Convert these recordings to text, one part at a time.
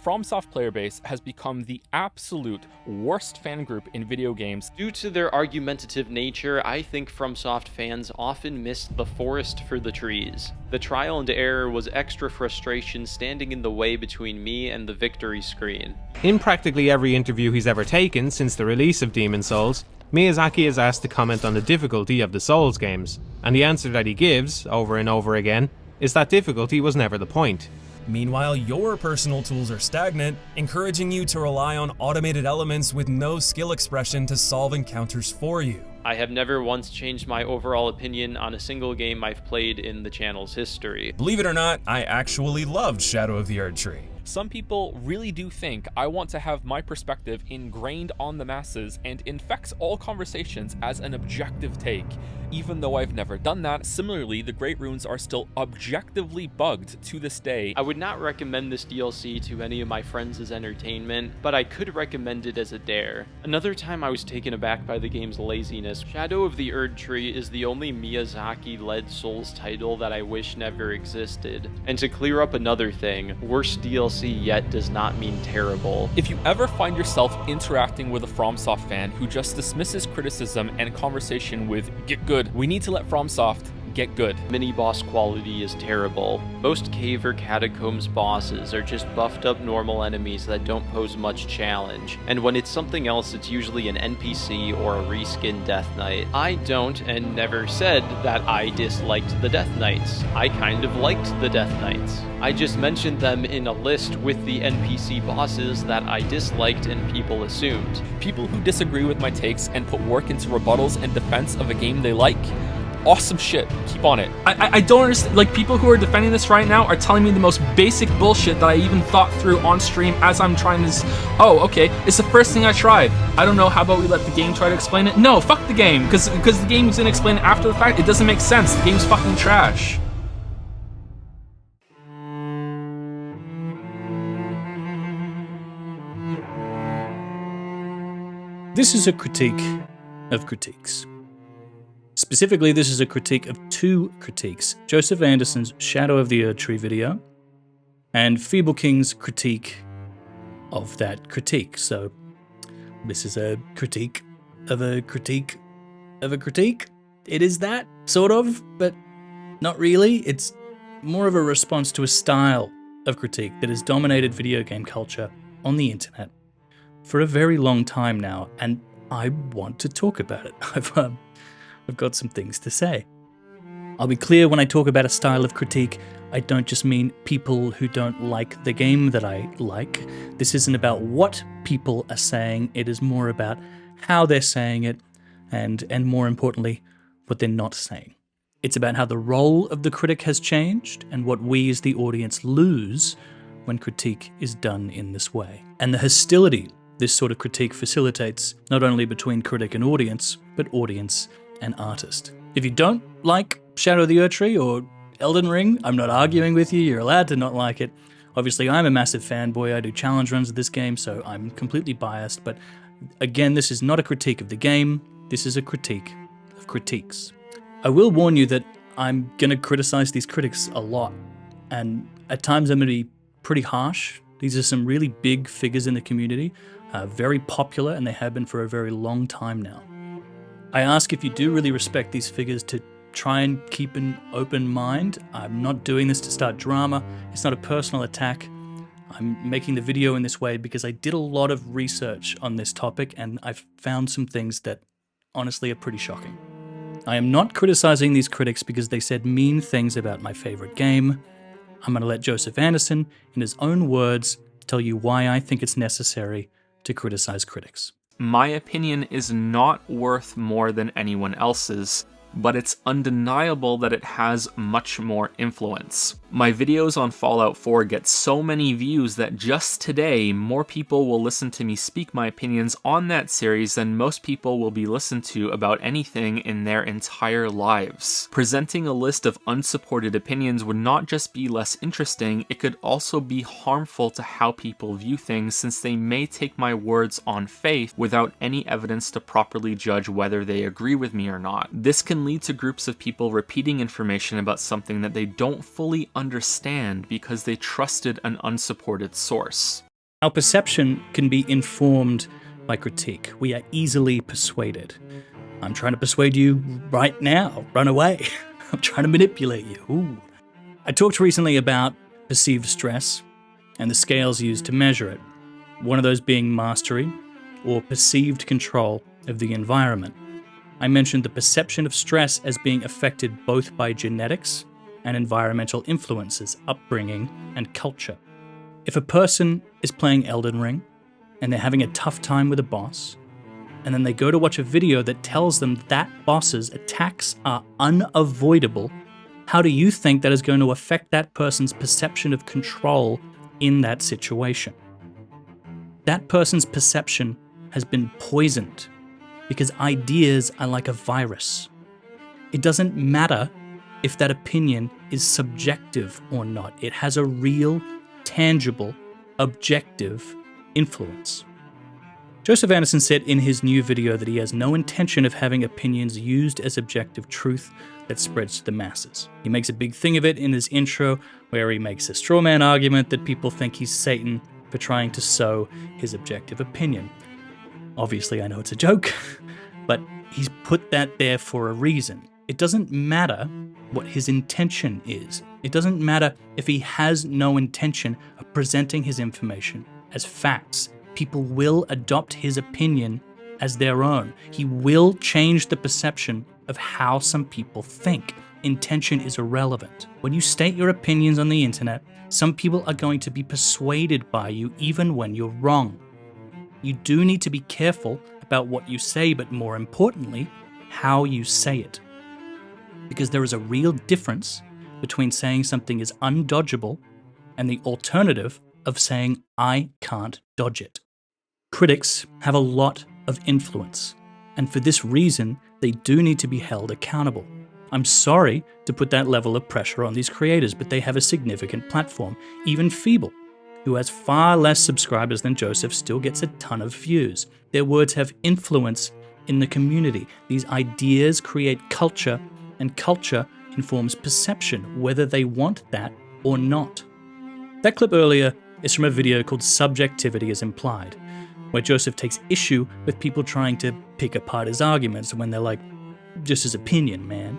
FromSoft player base has become the absolute worst fan group in video games. Due to their argumentative nature, I think FromSoft fans often missed the forest for the trees. The trial and error was extra frustration standing in the way between me and the victory screen. In practically every interview he's ever taken since the release of Demon's Souls, Miyazaki is asked to comment on the difficulty of the Souls games, and the answer that he gives, over and over again, is that difficulty was never the point. Meanwhile, your personal tools are stagnant, encouraging you to rely on automated elements with no skill expression to solve encounters for you. I have never once changed my overall opinion on a single game I've played in the channel's history. Believe it or not, I actually loved Shadow of the Erdtree. Some people really do think I want to have my perspective ingrained on the masses and infects all conversations as an objective take, even though I've never done that. Similarly, the Great Runes are still objectively bugged to this day. I would not recommend this DLC to any of my friends as entertainment, but I could recommend it as a dare. Another time I was taken aback by the game's laziness. Shadow of the Erdtree is the only Miyazaki-led Souls title that I wish never existed. And to clear up another thing, worst DLC yet does not mean terrible. If you ever find yourself interacting with a FromSoft fan who just dismisses criticism and conversation with "get good," we need to let FromSoft get good. Mini-boss quality is terrible. Most cave or catacombs bosses are just buffed up normal enemies that don't pose much challenge, and when it's something else it's usually an NPC or a reskin Death Knight. I don't and never said that I disliked the Death Knights. I kind of liked the Death Knights. I just mentioned them in a list with the NPC bosses that I disliked and people assumed. People who disagree with my takes and put work into rebuttals and defense of a game they like, awesome shit. Keep on it. I don't understand. Like, people who are defending this right now are telling me the most basic bullshit that I even thought through on stream as I'm trying to. Oh, okay. It's the first thing I tried. I don't know. How about we let the game try to explain it? No, fuck the game. Because the game's gonna explain it after the fact. It doesn't make sense. The game's fucking trash. This is a critique of critiques. Specifically, this is a critique of two critiques. Joseph Anderson's Shadow of the Erdtree video and Feeble King's critique of that critique. So this is a critique of a critique of a critique. It is that, sort of, but not really. It's more of a response to a style of critique that has dominated video game culture on the internet for a very long time now, and I want to talk about it. I've got some things to say. I'll be clear, when I talk about a style of critique, I don't just mean people who don't like the game that I like. This isn't about what people are saying, it is more about how they're saying it, and more importantly, what they're not saying. It's about how the role of the critic has changed, and what we as the audience lose when critique is done in this way. And the hostility this sort of critique facilitates, not only between critic and audience, but audience and artist. If you don't like Shadow of the Erdtree or Elden Ring, I'm not arguing with you, you're allowed to not like it. Obviously, I'm a massive fanboy, I do challenge runs of this game, so I'm completely biased, but again, this is not a critique of the game, this is a critique of critiques. I will warn you that I'm gonna criticize these critics a lot, and at times I'm gonna be pretty harsh. These are some really big figures in the community, very popular, and they have been for a very long time now. I ask, if you do really respect these figures, to try and keep an open mind. I'm not doing this to start drama. It's not a personal attack. I'm making the video in this way because I did a lot of research on this topic, and I've found some things that honestly are pretty shocking. I am not criticizing these critics because they said mean things about my favorite game. I'm going to let Joseph Anderson, in his own words, tell you why I think it's necessary to criticize critics. My opinion is not worth more than anyone else's, but it's undeniable that it has much more influence. My videos on Fallout 4 get so many views that just today, more people will listen to me speak my opinions on that series than most people will be listened to about anything in their entire lives. Presenting a list of unsupported opinions would not just be less interesting, it could also be harmful to how people view things, since they may take my words on faith without any evidence to properly judge whether they agree with me or not. This can lead to groups of people repeating information about something that they don't fully understand because they trusted an unsupported source. Our perception can be informed by critique. We are easily persuaded. I'm trying to persuade you right now. Run away. I'm trying to manipulate you. Ooh. I talked recently about perceived stress and the scales used to measure it. One of those being mastery or perceived control of the environment. I mentioned the perception of stress as being affected both by genetics and environmental influences, upbringing, and culture. If a person is playing Elden Ring and they're having a tough time with a boss, and then they go to watch a video that tells them that boss's attacks are unavoidable, how do you think that is going to affect that person's perception of control in that situation? That person's perception has been poisoned because ideas are like a virus. It doesn't matter if that opinion is subjective or not. It has a real, tangible, objective influence. Joseph Anderson said in his new video that he has no intention of having opinions used as objective truth that spreads to the masses. He makes a big thing of it in his intro, where he makes a straw man argument that people think he's Satan for trying to sow his objective opinion. Obviously, I know it's a joke, but he's put that there for a reason. It doesn't matter what his intention is. It doesn't matter if he has no intention of presenting his information as facts. People will adopt his opinion as their own. He will change the perception of how some people think. Intention is irrelevant. When you state your opinions on the internet, some people are going to be persuaded by you even when you're wrong. You do need to be careful about what you say, but more importantly, how you say it. Because there is a real difference between saying something is undodgeable and the alternative of saying, I can't dodge it. Critics have a lot of influence, and for this reason, they do need to be held accountable. I'm sorry to put that level of pressure on these creators, but they have a significant platform. Even Feeble, who has far less subscribers than Joseph, still gets a ton of views. Their words have influence in the community. These ideas create culture, and culture informs perception, whether they want that or not. That clip earlier is from a video called Subjectivity is Implied, where Joseph takes issue with people trying to pick apart his arguments when they're like, just his opinion, man.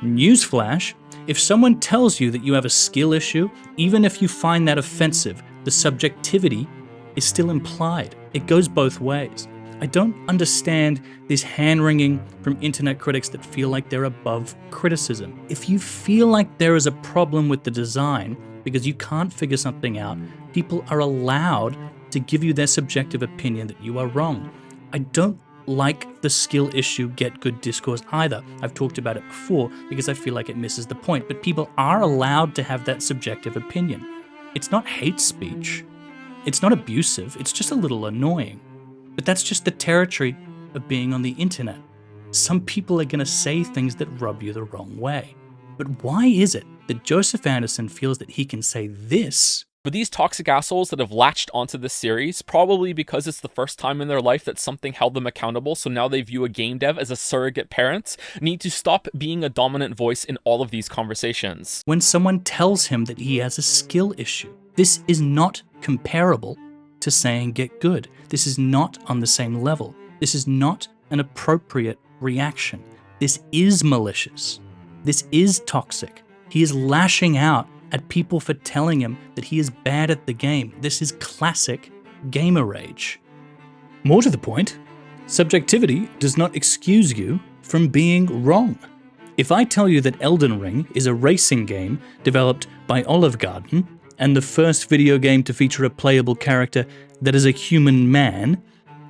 Newsflash, if someone tells you that you have a skill issue, even if you find that offensive, the subjectivity is still implied. It goes both ways. I don't understand this hand-wringing from internet critics that feel like they're above criticism. If you feel like there is a problem with the design because you can't figure something out, people are allowed to give you their subjective opinion that you are wrong. I don't like the skill issue get good discourse either. I've talked about it before because I feel like it misses the point, but people are allowed to have that subjective opinion. It's not hate speech. It's not abusive. It's just a little annoying. But that's just the territory of being on the internet. Some people are going to say things that rub you the wrong way. But why is it that Joseph Anderson feels that he can say this? But these toxic assholes that have latched onto this series, probably because it's the first time in their life that something held them accountable, so now they view a game dev as a surrogate parent, need to stop being a dominant voice in all of these conversations. When someone tells him that he has a skill issue, this is not comparable to saying get good. This is not on the same level. This is not an appropriate reaction. This is malicious. This is toxic. He is lashing out at people for telling him that he is bad at the game. This is classic gamer rage. More to the point, subjectivity does not excuse you from being wrong. If I tell you that Elden Ring is a racing game developed by Olive Garden and the first video game to feature a playable character that is a human man,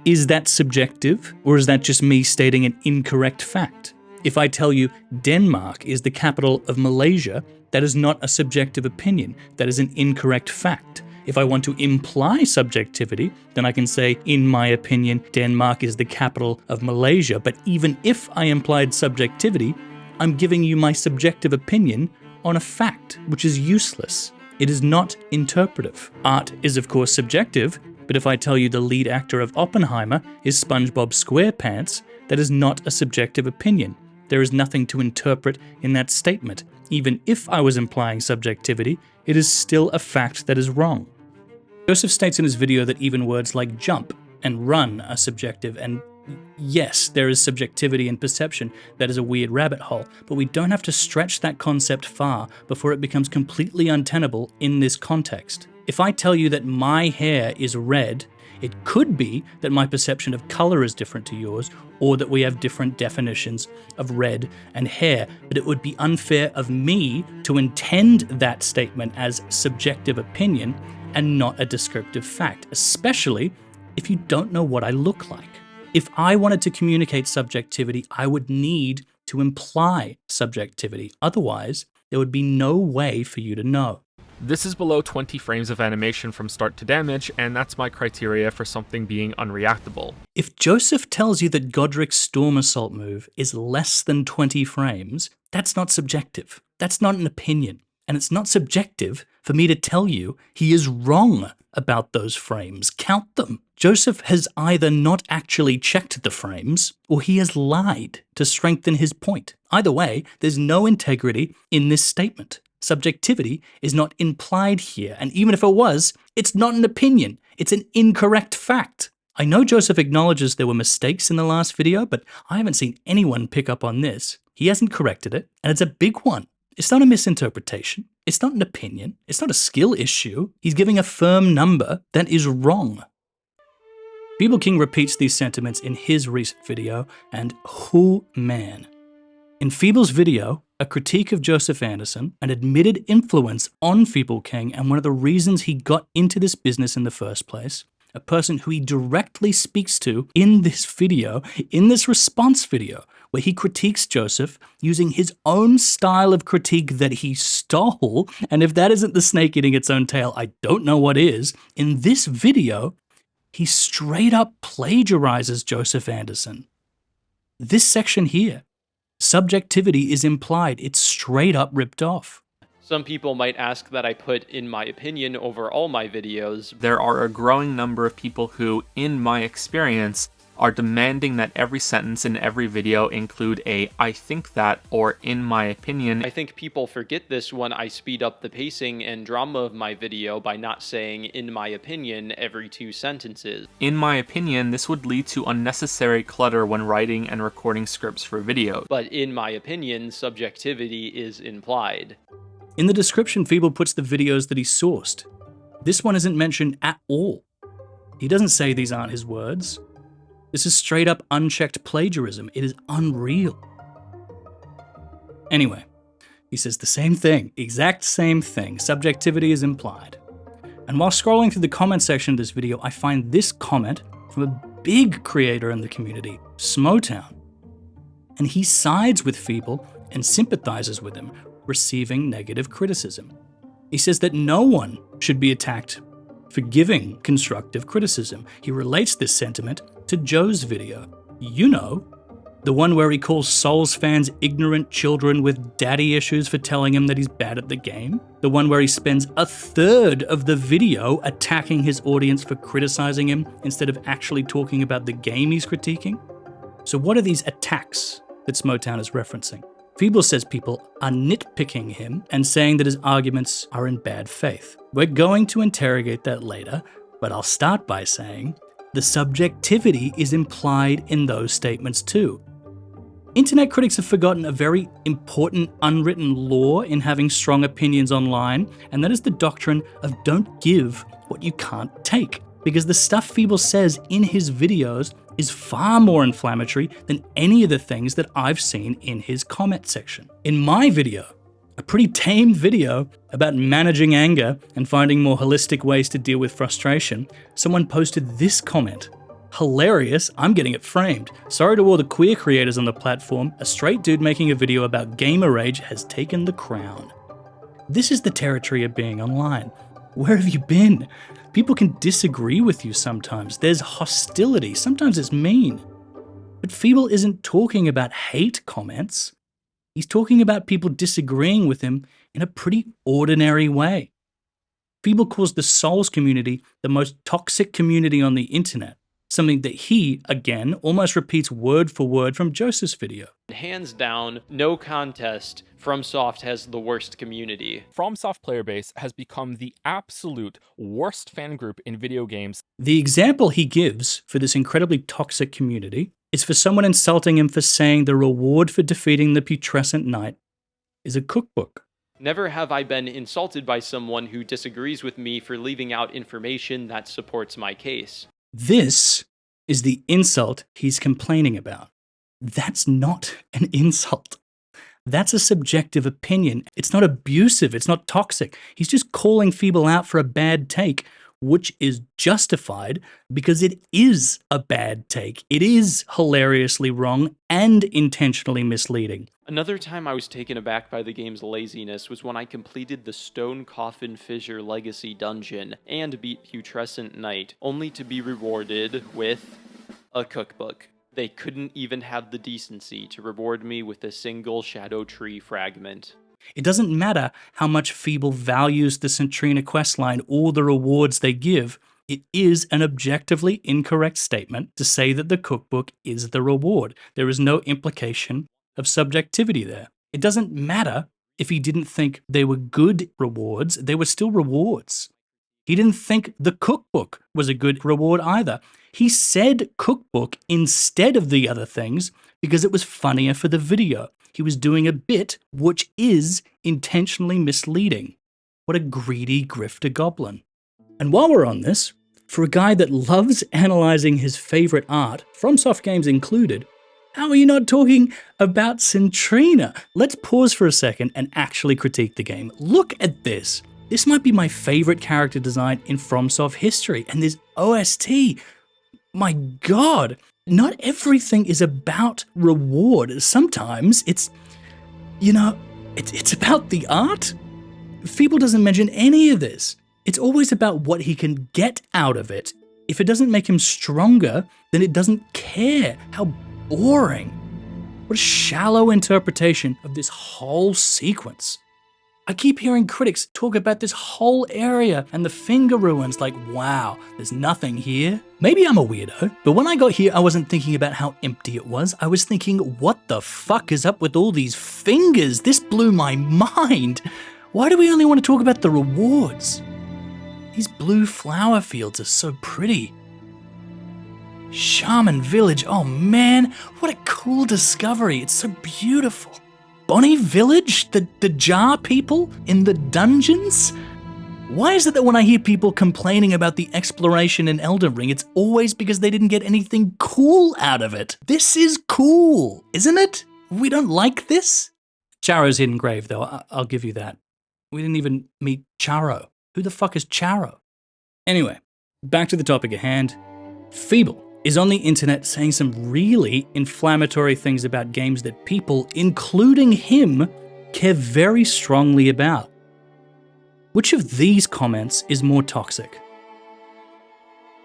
is that subjective, or is that just me stating an incorrect fact? If I tell you Denmark is the capital of Malaysia, that is not a subjective opinion. That is an incorrect fact. If I want to imply subjectivity, then I can say, in my opinion, Denmark is the capital of Malaysia. But even if I implied subjectivity, I'm giving you my subjective opinion on a fact, which is useless. It is not interpretive. Art is, of course, subjective, but if I tell you the lead actor of Oppenheimer is SpongeBob SquarePants, that is not a subjective opinion. There is nothing to interpret in that statement. Even if I was implying subjectivity, it is still a fact that is wrong. Joseph states in his video that even words like jump and run are subjective, and yes, there is subjectivity in perception. That is a weird rabbit hole, but we don't have to stretch that concept far before it becomes completely untenable in this context. If I tell you that my hair is red, it could be that my perception of color is different to yours, or that we have different definitions of red and hair, but it would be unfair of me to intend that statement as subjective opinion and not a descriptive fact, especially if you don't know what I look like. If I wanted to communicate subjectivity, I would need to imply subjectivity. Otherwise, there would be no way for you to know. This is below 20 frames of animation from start to damage, and that's my criteria for something being unreactable. If Joseph tells you that Godric's Storm Assault move is less than 20 frames, that's not subjective. That's not an opinion. And it's not subjective for me to tell you he is wrong about those frames. Count them. Joseph has either not actually checked the frames, or he has lied to strengthen his point. Either way, there's no integrity in this statement. Subjectivity is not implied here, and even if it was, it's not an opinion. It's an incorrect fact. I know Joseph acknowledges there were mistakes in the last video, but I haven't seen anyone pick up on this. He hasn't corrected it, and it's a big one. It's not a misinterpretation. It's not an opinion. It's not a skill issue. He's giving a firm number that is wrong. Feeble King repeats these sentiments in his recent video, and who man. In Feeble's video, a critique of Joseph Anderson, an admitted influence on Feeble King and one of the reasons he got into this business in the first place, a person who he directly speaks to in this video, in this response video, where he critiques Joseph using his own style of critique that he stole, and if that isn't the snake eating its own tail, I don't know what is. In this video, he straight up plagiarizes Joseph Anderson. This section here, subjectivity is implied. It's straight up ripped off. Some people might ask that I put "in my opinion" over all my videos. There are a growing number of people who, in my experience, are demanding that every sentence in every video include a "I think that" or "in my opinion." I think people forget this when I speed up the pacing and drama of my video by not saying "in my opinion" every 2 sentences. In my opinion, this would lead to unnecessary clutter when writing and recording scripts for videos. But in my opinion, subjectivity is implied. In the description, Feeble puts the videos that he sourced. This one isn't mentioned at all. He doesn't say these aren't his words. This is straight up unchecked plagiarism. It is unreal. Anyway, he says the same thing, exact same thing. Subjectivity is implied. And while scrolling through the comment section of this video, I find this comment from a big creator in the community, Smotown. And he sides with Feeble and sympathizes with him, receiving negative criticism. He says that no one should be attacked for giving constructive criticism. He relates this sentiment to Joe's video. You know, the one where he calls Souls fans ignorant children with daddy issues for telling him that he's bad at the game. The one where he spends a third of the video attacking his audience for criticizing him instead of actually talking about the game he's critiquing. So what are these attacks that Smotown is referencing? Feeble says people are nitpicking him and saying that his arguments are in bad faith. We're going to interrogate that later, but I'll start by saying the subjectivity is implied in those statements too. Internet critics have forgotten a very important unwritten law in having strong opinions online, and that is the doctrine of don't give what you can't take. Because the stuff Feeble says in his videos is far more inflammatory than any of the things that I've seen in his comment section. In my video, a pretty tame video about managing anger and finding more holistic ways to deal with frustration, someone posted this comment. Hilarious, I'm getting it framed. Sorry to all the queer creators on the platform, a straight dude making a video about gamer rage has taken the crown. This is the territory of being online. Where have you been? People can disagree with you sometimes. There's hostility. Sometimes it's mean. But Feeble isn't talking about hate comments. He's talking about people disagreeing with him in a pretty ordinary way. Feeble calls the Souls community the most toxic community on the internet. something that he, again, almost repeats word for word from Joseph's video. Hands down, no contest, FromSoft has the worst community. FromSoft player base has become the absolute worst fan group in video games. The example he gives for this incredibly toxic community is for someone insulting him for saying the reward for defeating the putrescent knight is a cookbook. Never have I been insulted by someone who disagrees with me for leaving out information that supports my case. This is the insult he's complaining about. That's not an insult. That's a subjective opinion. It's not abusive. It's not toxic. He's just calling Feeble out for a bad take, which is justified because it is a bad take. It is hilariously wrong and intentionally misleading. Another time I was taken aback by the game's laziness was when I completed the Stone Coffin Fissure Legacy dungeon and beat Putrescent Knight, only to be rewarded with a cookbook. They couldn't even have the decency to reward me with a single Shadow Tree fragment. It doesn't matter how much Feeble values the Centrina questline or the rewards they give, it is an objectively incorrect statement to say that the cookbook is the reward. There is no implication of subjectivity there. It doesn't matter if he didn't think they were good rewards, they were still rewards. He didn't think the cookbook was a good reward either. He said cookbook instead of the other things because it was funnier for the video. He was doing a bit which is intentionally misleading. What a greedy grifter goblin. And while we're on this, for a guy that loves analyzing his favorite art, FromSoft games included, how are you not talking about Centrina? Let's pause for a second and actually critique the game. Look at this. This might be my favorite character design in FromSoft history, and this OST, my god, not everything is about reward. Sometimes it's about the art. Feeble doesn't mention any of this. It's always about what he can get out of it. If it doesn't make him stronger, then it doesn't care. How boring. What a shallow interpretation of this whole sequence. I keep hearing critics talk about this whole area and the finger ruins like, wow, there's nothing here. Maybe I'm a weirdo, but when I got here, I wasn't thinking about how empty it was. I was thinking, what the fuck is up with all these fingers? This blew my mind. Why do we only want to talk about the rewards? These blue flower fields are so pretty. Shaman Village, oh man, what a cool discovery. It's so beautiful. Bonnie Village? The jar people in the dungeons? Why is it that when I hear people complaining about the exploration in Elden Ring, it's always because they didn't get anything cool out of it? This is cool, isn't it? We don't like this? Charo's hidden grave, though, I'll give you that. We didn't even meet Charo. Who the fuck is Charo? Anyway, back to the topic at hand. Feeble is on the internet saying some really inflammatory things about games that people, including him, care very strongly about. Which of these comments is more toxic?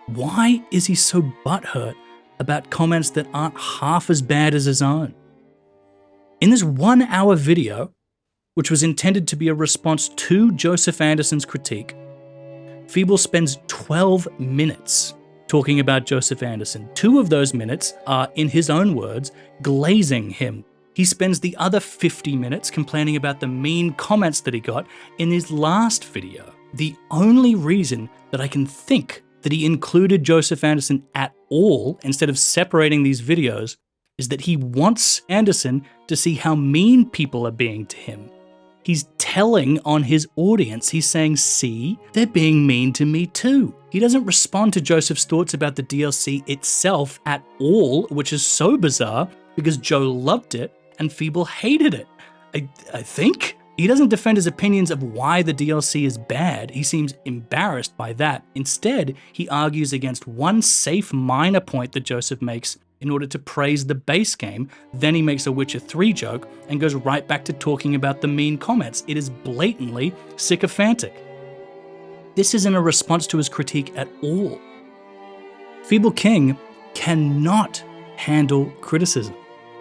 Why is he so butthurt about comments that aren't half as bad as his own? In this 1-hour video, which was intended to be a response to Joseph Anderson's critique, Feeble spends 12 minutes talking about Joseph Anderson. 2 of those minutes are, in his own words, glazing him. He spends the other 50 minutes complaining about the mean comments that he got in his last video. The only reason that I can think that he included Joseph Anderson at all instead of separating these videos is that he wants Anderson to see how mean people are being to him. He's telling on his audience, he's saying, see, they're being mean to me too. He doesn't respond to Joseph's thoughts about the DLC itself at all, which is so bizarre because Joe loved it and Feeble hated it. I think. He doesn't defend his opinions of why the DLC is bad. He seems embarrassed by that. Instead, he argues against one safe minor point that Joseph makes in order to praise the base game. Then he makes a Witcher 3 joke and goes right back to talking about the mean comments. It is blatantly sycophantic. This isn't a response to his critique at all. Feeble King cannot handle criticism.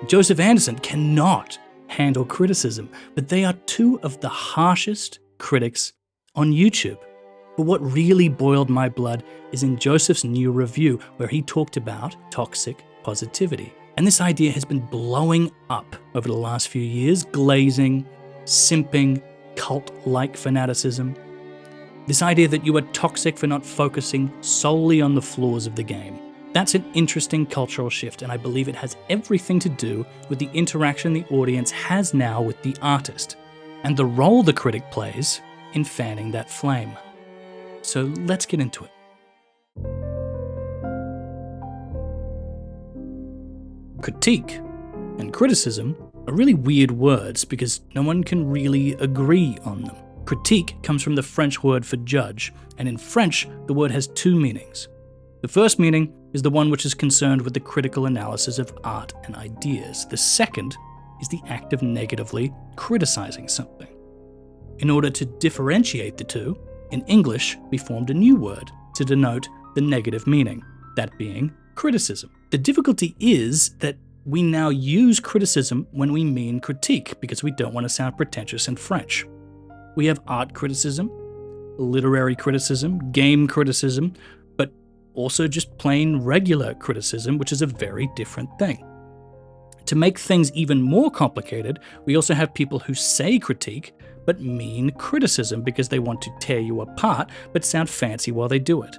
Joseph Anderson cannot handle criticism, but they are 2 of the harshest critics on YouTube. But what really boiled my blood is in Joseph's new review, where he talked about toxic positivity. And this idea has been blowing up over the last few years, glazing, simping, cult-like fanaticism. This idea that you are toxic for not focusing solely on the flaws of the game. That's an interesting cultural shift, and I believe it has everything to do with the interaction the audience has now with the artist, and the role the critic plays in fanning that flame. So let's get into it. Critique and criticism are really weird words because no one can really agree on them. Critique comes from the French word for judge, and in French, the word has two meanings. The first meaning is the one which is concerned with the critical analysis of art and ideas. The second is the act of negatively criticizing something. In order to differentiate the two, in English, we formed a new word to denote the negative meaning, that being criticism. The difficulty is that we now use criticism when we mean critique because we don't want to sound pretentious in French. We have art criticism, literary criticism, game criticism, but also just plain regular criticism, which is a very different thing. To make things even more complicated, we also have people who say critique but mean criticism because they want to tear you apart but sound fancy while they do it.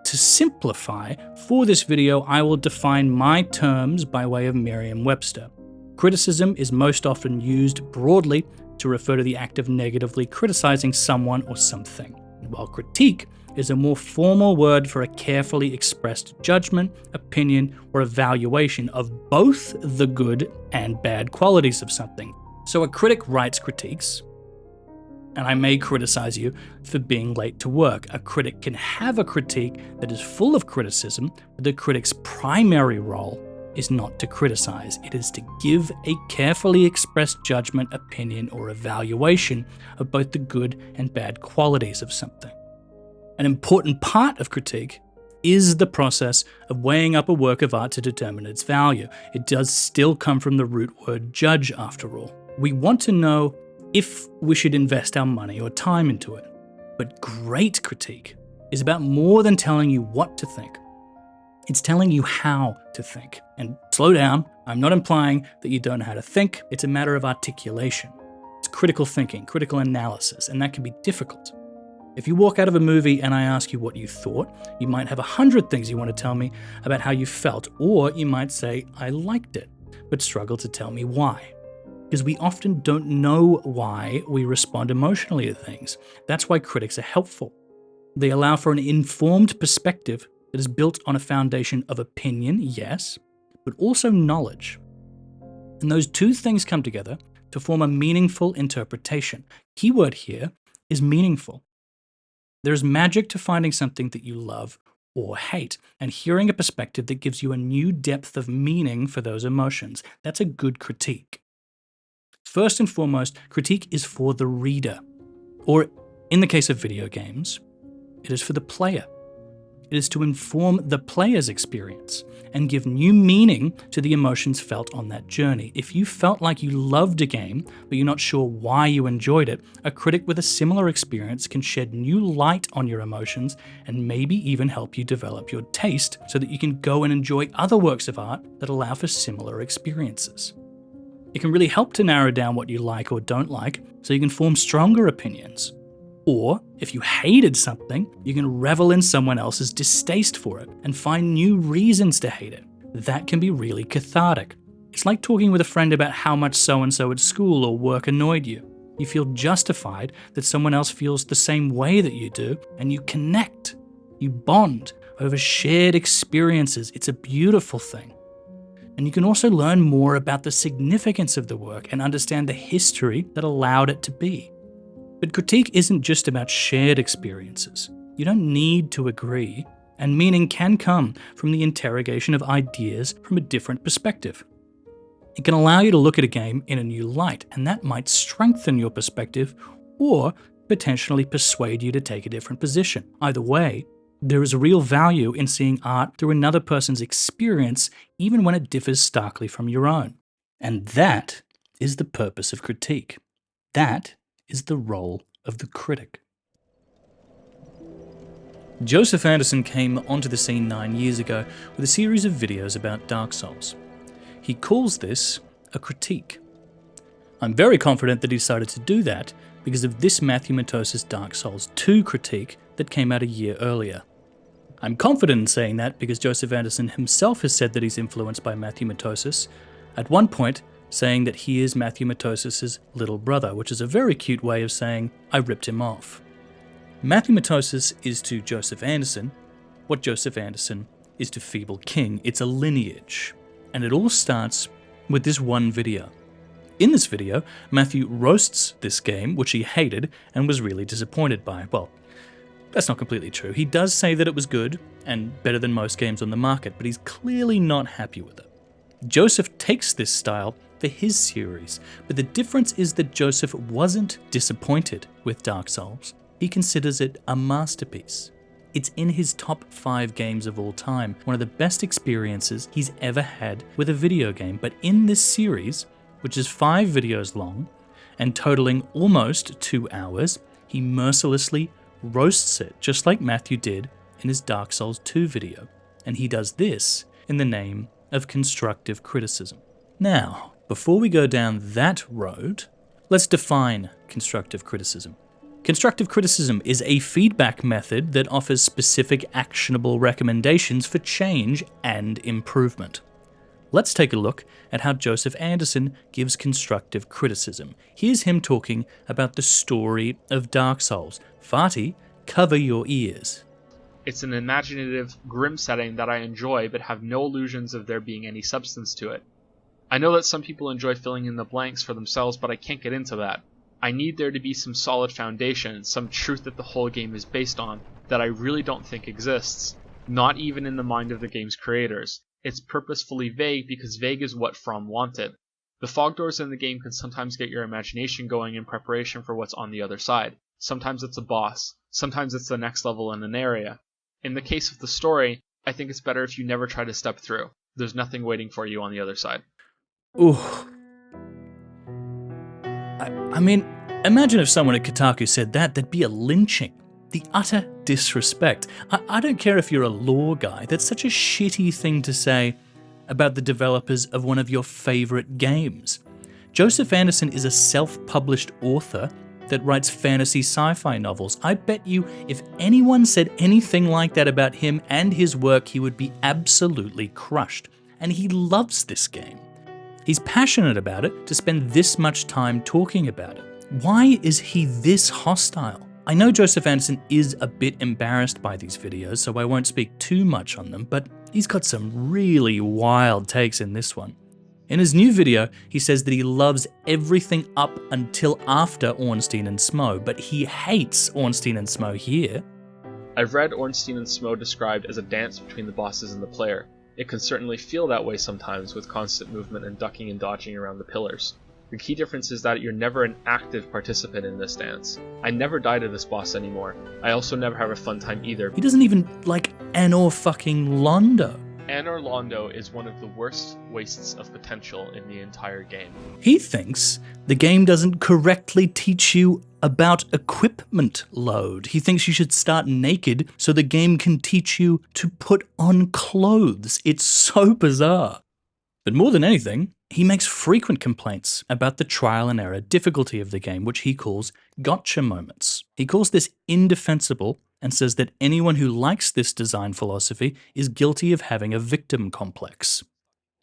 To simplify, for this video I will define my terms by way of Merriam-Webster. Criticism is most often used broadly to refer to the act of negatively criticizing someone or something, while critique is a more formal word for a carefully expressed judgment, opinion, or evaluation of both the good and bad qualities of something. So a critic writes critiques, and I may criticize you for being late to work. A critic can have a critique that is full of criticism, but the critic's primary role is not to criticize. It is to give a carefully expressed judgment, opinion, or evaluation of both the good and bad qualities of something. An important part of critique is the process of weighing up a work of art to determine its value. It does still come from the root word judge, after all. We want to know if we should invest our money or time into it. But great critique is about more than telling you what to think. It's telling you how to think. And slow down, I'm not implying that you don't know how to think. It's a matter of articulation. It's critical thinking, critical analysis, and that can be difficult. If you walk out of a movie and I ask you what you thought, you might have 100 things you want to tell me about how you felt, or you might say, I liked it, but struggle to tell me why. Because we often don't know why we respond emotionally to things. That's why critics are helpful. They allow for an informed perspective that is built on a foundation of opinion, yes, but also knowledge. And those two things come together to form a meaningful interpretation. Keyword here is meaningful. There's magic to finding something that you love or hate, and hearing a perspective that gives you a new depth of meaning for those emotions. That's a good critique. First and foremost, critique is for the reader, or in the case of video games, it is for the player. It is to inform the player's experience and give new meaning to the emotions felt on that journey. If you felt like you loved a game, but you're not sure why you enjoyed it, a critic with a similar experience can shed new light on your emotions and maybe even help you develop your taste so that you can go and enjoy other works of art that allow for similar experiences. It can really help to narrow down what you like or don't like so you can form stronger opinions. Or, if you hated something, you can revel in someone else's distaste for it and find new reasons to hate it. That can be really cathartic. It's like talking with a friend about how much so-and-so at school or work annoyed you. You feel justified that someone else feels the same way that you do, and you connect. You bond over shared experiences. It's a beautiful thing. And you can also learn more about the significance of the work and understand the history that allowed it to be. But critique isn't just about shared experiences. You don't need to agree, and meaning can come from the interrogation of ideas from a different perspective. It can allow you to look at a game in a new light, and that might strengthen your perspective or potentially persuade you to take a different position. Either way, there is real value in seeing art through another person's experience, even when it differs starkly from your own. And that is the purpose of critique. That is the role of the critic. Joseph Anderson came onto the scene 9 years ago with a series of videos about Dark Souls. He calls this a critique. I'm very confident that he decided to do that because of this Matthew Matos's Dark Souls 2 critique that came out a year earlier. I'm confident in saying that because Joseph Anderson himself has said that he's influenced by Matthew Matosas, at one point saying that he is Matthew Matosas' little brother, which is a very cute way of saying, I ripped him off. Matthew Matosas is to Joseph Anderson what Joseph Anderson is to Feeble King. It's a lineage, and it all starts with this one video. In this video, Matthew roasts this game, which he hated and was really disappointed by. Well, that's not completely true. He does say that it was good and better than most games on the market, but he's clearly not happy with it. Joseph takes this style for his series, but the difference is that Joseph wasn't disappointed with Dark Souls. He considers it a masterpiece. It's in his top 5 games of all time, one of the best experiences he's ever had with a video game. But in this series, which is 5 videos long and totaling almost 2 hours, he mercilessly roasts it, just like Matthew did in his Dark Souls 2 video. And he does this in the name of constructive criticism. Now, before we go down that road, let's define constructive criticism. Constructive criticism is a feedback method that offers specific actionable recommendations for change and improvement. Let's take a look at how Joseph Anderson gives constructive criticism. Here's him talking about the story of Dark Souls. Farty, cover your ears. It's an imaginative, grim setting that I enjoy but have no illusions of there being any substance to it. I know that some people enjoy filling in the blanks for themselves, but I can't get into that. I need there to be some solid foundation, some truth that the whole game is based on, that I really don't think exists. Not even in the mind of the game's creators. It's purposefully vague because vague is what From wanted. The fog doors in the game can sometimes get your imagination going in preparation for what's on the other side. Sometimes it's a boss. Sometimes it's the next level in an area. In the case of the story, I think it's better if you never try to step through. There's nothing waiting for you on the other side. Ooh. I mean, imagine if someone at Kotaku said that, there'd be a lynching. The utter disrespect. I don't care if you're a law guy, that's such a shitty thing to say about the developers of one of your favorite games. Joseph Anderson is a self-published author that writes fantasy sci-fi novels. I bet you if anyone said anything like that about him and his work, he would be absolutely crushed. And he loves this game. He's passionate about it to spend this much time talking about it. Why is he this hostile? I know Joseph Anderson is a bit embarrassed by these videos, so I won't speak too much on them, but he's got some really wild takes in this one. In his new video, he says that he loves everything up until after Ornstein and Smough, but he hates Ornstein and Smough here. I've read Ornstein and Smough described as a dance between the bosses and the player. It can certainly feel that way sometimes with constant movement and ducking and dodging around the pillars. The key difference is that you're never an active participant in this dance. I never die to this boss anymore. I also never have a fun time either. He doesn't even like Anor fucking Londo. Anor Londo is one of the worst wastes of potential in the entire game. He thinks the game doesn't correctly teach you about equipment load. He thinks you should start naked so the game can teach you to put on clothes. It's so bizarre. But more than anything, he makes frequent complaints about the trial and error difficulty of the game, which he calls gotcha moments. He calls this indefensible and says that anyone who likes this design philosophy is guilty of having a victim complex.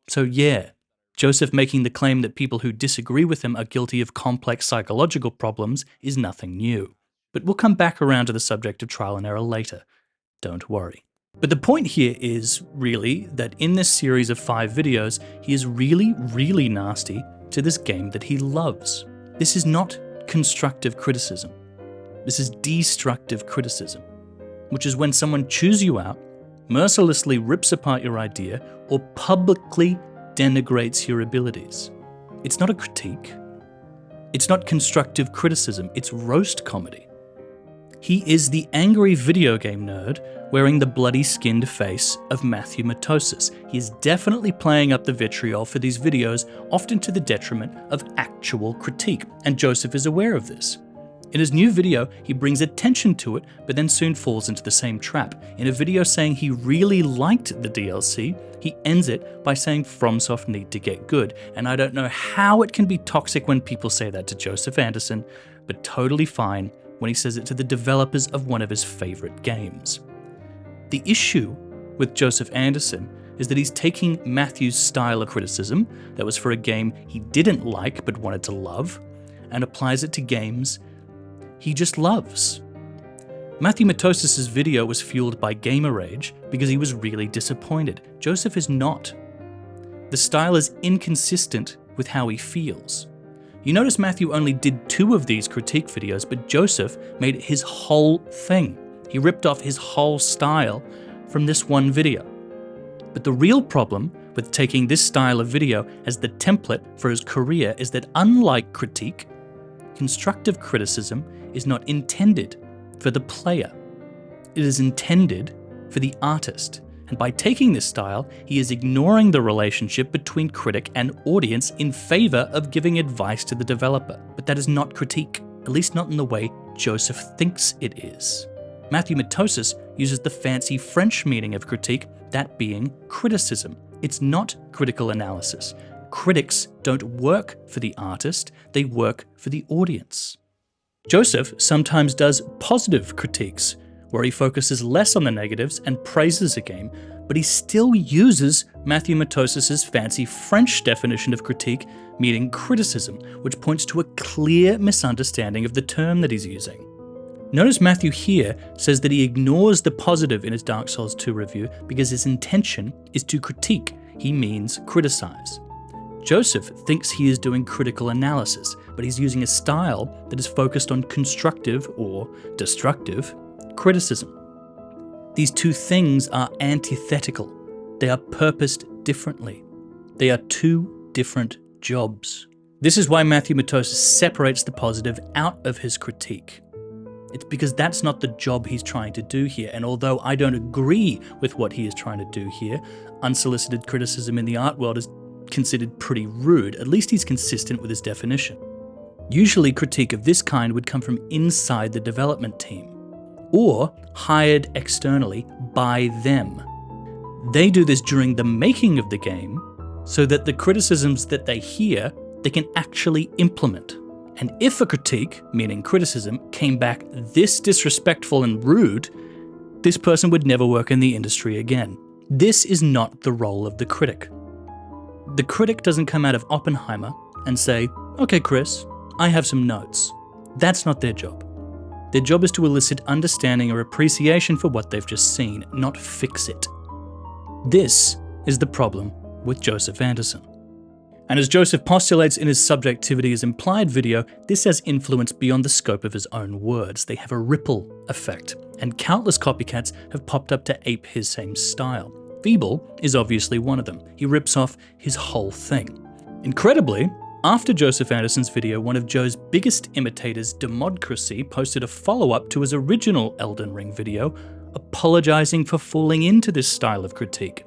So yeah, Joseph making the claim that people who disagree with him are guilty of complex psychological problems is nothing new. But we'll come back around to the subject of trial and error later. Don't worry. But the point here is really that in this series of 5 videos, he is really, really nasty to this game that he loves. This is not constructive criticism. This is destructive criticism, which is when someone chews you out, mercilessly rips apart your idea, or publicly denigrates your abilities. It's not a critique. It's not constructive criticism. It's roast comedy. He is the angry video game nerd wearing the bloody-skinned face of Matthew Matosas. He is definitely playing up the vitriol for these videos, often to the detriment of actual critique, and Joseph is aware of this. In his new video, he brings attention to it, but then soon falls into the same trap. In a video saying he really liked the DLC, he ends it by saying FromSoft need to get good. And I don't know how it can be toxic when people say that to Joseph Anderson, but totally fine when he says it to the developers of one of his favorite games. The issue with Joseph Anderson is that he's taking Matthew's style of criticism that was for a game he didn't like but wanted to love, and applies it to games he just loves. Matthew Matosis' video was fueled by gamer rage because he was really disappointed. Joseph is not. The style is inconsistent with how he feels. You notice Matthew only did 2 of these critique videos, but Joseph made it his whole thing. He ripped off his whole style from this one video. But the real problem with taking this style of video as the template for his career is that unlike critique, constructive criticism is not intended for the player. It is intended for the artist. And by taking this style, he is ignoring the relationship between critic and audience in favor of giving advice to the developer. But that is not critique, at least not in the way Joseph thinks it is. Matthew Matosis uses the fancy French meaning of critique, that being criticism. It's not critical analysis. Critics don't work for the artist, they work for the audience. Joseph sometimes does positive critiques, where he focuses less on the negatives and praises a game, but he still uses Matthew Matosis' fancy French definition of critique, meaning criticism, which points to a clear misunderstanding of the term that he's using. Notice Matthew here says that he ignores the positive in his Dark Souls 2 review because his intention is to critique. He means criticize. Joseph thinks he is doing critical analysis, but he's using a style that is focused on constructive or destructive criticism. These two things are antithetical. They are purposed differently. They are 2 different jobs. This is why Matthew Matosis separates the positive out of his critique. It's because that's not the job he's trying to do here, and although I don't agree with what he is trying to do here, unsolicited criticism in the art world is considered pretty rude. At least he's consistent with his definition. Usually critique of this kind would come from inside the development team, or hired externally by them. They do this during the making of the game so that the criticisms that they hear, they can actually implement. And if a critique, meaning criticism, came back this disrespectful and rude, this person would never work in the industry again. This is not the role of the critic. The critic doesn't come out of Oppenheimer and say, "Okay, Chris, I have some notes." That's not their job. Their job is to elicit understanding or appreciation for what they've just seen, not fix it. This is the problem with Joseph Anderson. And as Joseph postulates in his Subjectivity is Implied video, this has influence beyond the scope of his own words. They have a ripple effect, and countless copycats have popped up to ape his same style. Feeble is obviously one of them. He rips off his whole thing. Incredibly, after Joseph Anderson's video, one of Joe's biggest imitators, Demodcracy, posted a follow-up to his original Elden Ring video, apologizing for falling into this style of critique.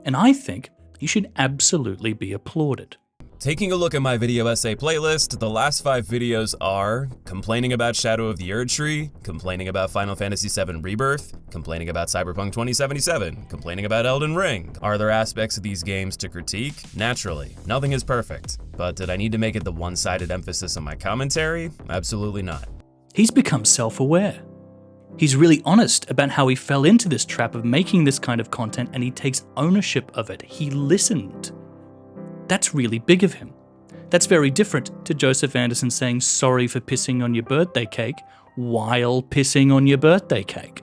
And I think he should absolutely be applauded. Taking a look at my video essay playlist, the last 5 videos are complaining about Shadow of the Erdtree, complaining about Final Fantasy VII Rebirth, complaining about Cyberpunk 2077, complaining about Elden Ring. Are there aspects of these games to critique? Naturally. Nothing is perfect. But did I need to make it the one-sided emphasis on my commentary? Absolutely not. He's become self-aware. He's really honest about how he fell into this trap of making this kind of content, and he takes ownership of it. He listened. That's really big of him. That's very different to Joseph Anderson saying sorry for pissing on your birthday cake while pissing on your birthday cake.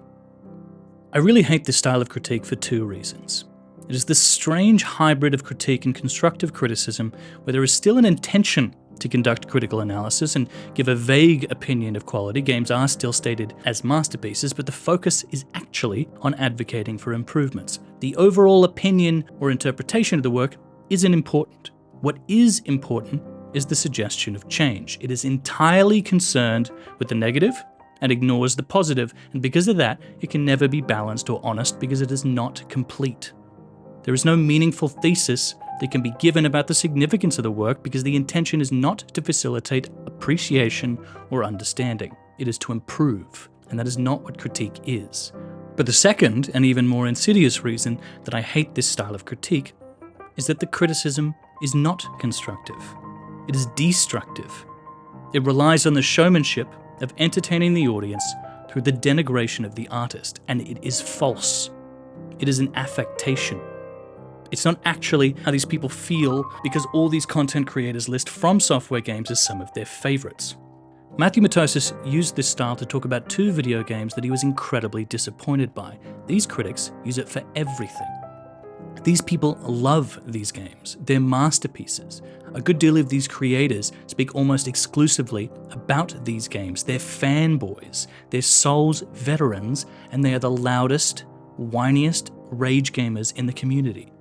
I really hate this style of critique for 2 reasons. It is this strange hybrid of critique and constructive criticism where there is still an intention to conduct critical analysis and give a vague opinion of quality. Games are still stated as masterpieces, but the focus is actually on advocating for improvements. The overall opinion or interpretation of the work isn't important. What is important is the suggestion of change. It is entirely concerned with the negative and ignores the positive, and because of that, it can never be balanced or honest because it is not complete. There is no meaningful thesis that can be given about the significance of the work because the intention is not to facilitate appreciation or understanding. It is to improve, and that is not what critique is. But the second, and even more insidious reason that I hate this style of critique is that the criticism is not constructive. It is destructive. It relies on the showmanship of entertaining the audience through the denigration of the artist, and it is false. It is an affectation. It's not actually how these people feel, because all these content creators list From Software games as some of their favorites. Matthew Matosis used this style to talk about 2 video games that he was incredibly disappointed by. These critics use it for everything. These people love these games. They're masterpieces. A good deal of these creators speak almost exclusively about these games. They're fanboys. They're Souls veterans, and they are the loudest, whiniest rage gamers in the community.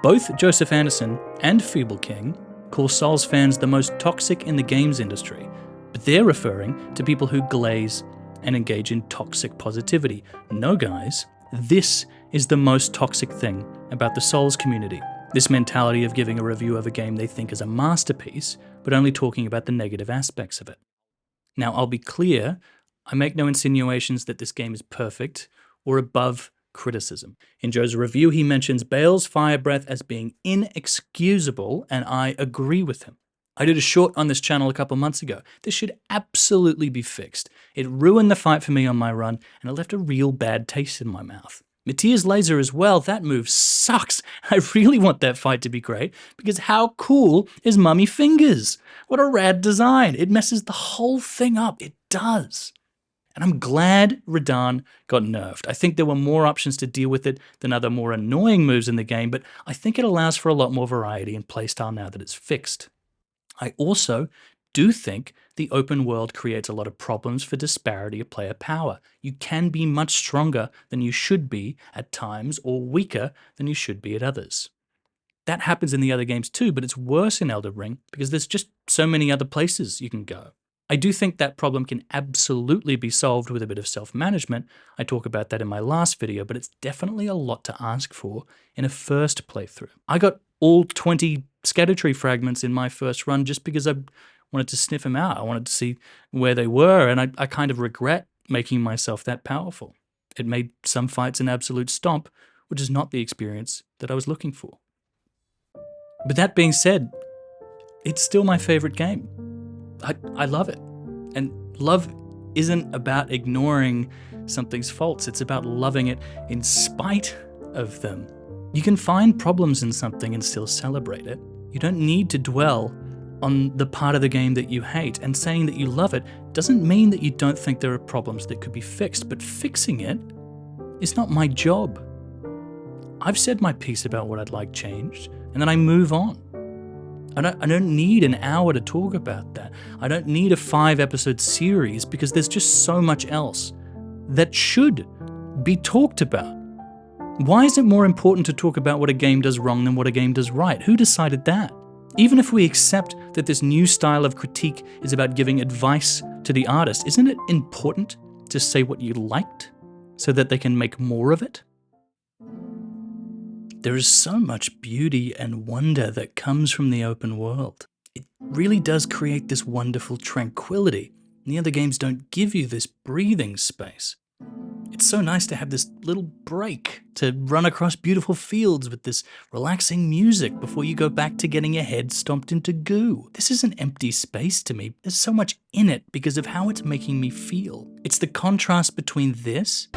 Both Joseph Anderson and Feeble King call Souls fans the most toxic in the games industry, but they're referring to people who glaze and engage in toxic positivity. No, guys, this is the most toxic thing about the Souls community. This mentality of giving a review of a game they think is a masterpiece, but only talking about the negative aspects of it. Now, I'll be clear, I make no insinuations that this game is perfect or above criticism. In Joe's review, he mentions Bale's Fire Breath as being inexcusable, and I agree with him. I did a short on this channel a couple months ago. This should absolutely be fixed. It ruined the fight for me on my run, and it left a real bad taste in my mouth. Mattia's laser as well, that move sucks. I really want that fight to be great, because how cool is Mummy Fingers? What a rad design. It messes the whole thing up. It does. And I'm glad Radahn got nerfed. I think there were more options to deal with it than other more annoying moves in the game, but I think it allows for a lot more variety in playstyle now that it's fixed. I also do think the open world creates a lot of problems for disparity of player power. You can be much stronger than you should be at times, or weaker than you should be at others. That happens in the other games too, but it's worse in Elden Ring because there's just so many other places you can go. I do think that problem can absolutely be solved with a bit of self-management. I talk about that in my last video, but it's definitely a lot to ask for in a first playthrough. I got all 20 Erdtree fragments in my first run just because I wanted to sniff them out. I wanted to see where they were, and I kind of regret making myself that powerful. It made some fights an absolute stomp, which is not the experience that I was looking for. But that being said, it's still my favorite game. I love it. And love isn't about ignoring something's faults. It's about loving it in spite of them. You can find problems in something and still celebrate it. You don't need to dwell on the part of the game that you hate. And saying that you love it doesn't mean that you don't think there are problems that could be fixed, but fixing it is not my job. I've said my piece about what I'd like changed, and then I move on. I don't need an hour to talk about that. I don't need a 5-episode series because there's just so much else that should be talked about. Why is it more important to talk about what a game does wrong than what a game does right? Who decided that? Even if we accept that this new style of critique is about giving advice to the artist, isn't it important to say what you liked so that they can make more of it? There is so much beauty and wonder that comes from the open world. It really does create this wonderful tranquility. And the other games don't give you this breathing space. It's so nice to have this little break to run across beautiful fields with this relaxing music before you go back to getting your head stomped into goo. This is an empty space to me. There's so much in it because of how it's making me feel. It's the contrast between this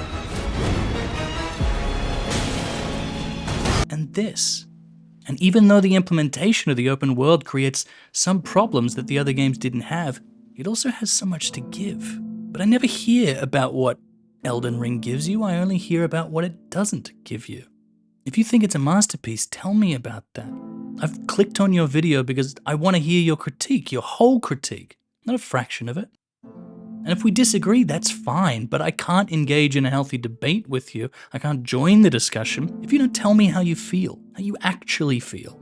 and this. And even though the implementation of the open world creates some problems that the other games didn't have, it also has so much to give. But I never hear about what Elden Ring gives you, I only hear about what it doesn't give you. If you think it's a masterpiece, tell me about that. I've clicked on your video because I want to hear your critique, your whole critique, not a fraction of it. And if we disagree, that's fine, but I can't engage in a healthy debate with you. I can't join the discussion if you don't tell me how you feel, how you actually feel.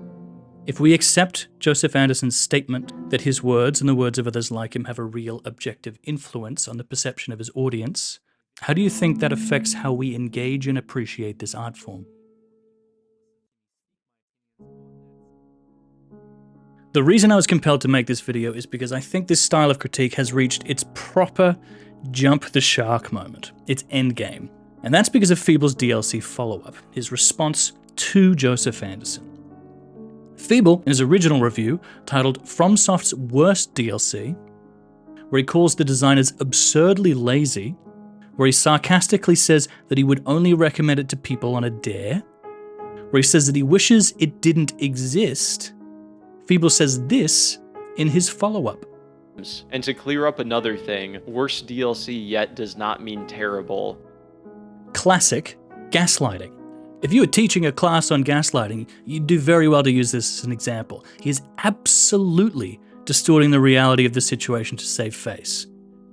If we accept Joseph Anderson's statement that his words and the words of others like him have a real objective influence on the perception of his audience, how do you think that affects how we engage and appreciate this art form? The reason I was compelled to make this video is because I think this style of critique has reached its proper jump the shark moment, its endgame. And that's because of Feeble's DLC follow-up, his response to Joseph Anderson. Feeble, in his original review, titled FromSoft's Worst DLC, where he calls the designers absurdly lazy, where he sarcastically says that he would only recommend it to people on a dare, where he says that he wishes it didn't exist, Feeble says this in his follow-up. And to clear up another thing, worst DLC yet does not mean terrible. Classic gaslighting. If you were teaching a class on gaslighting, you'd do very well to use this as an example. He is absolutely distorting the reality of the situation to save face.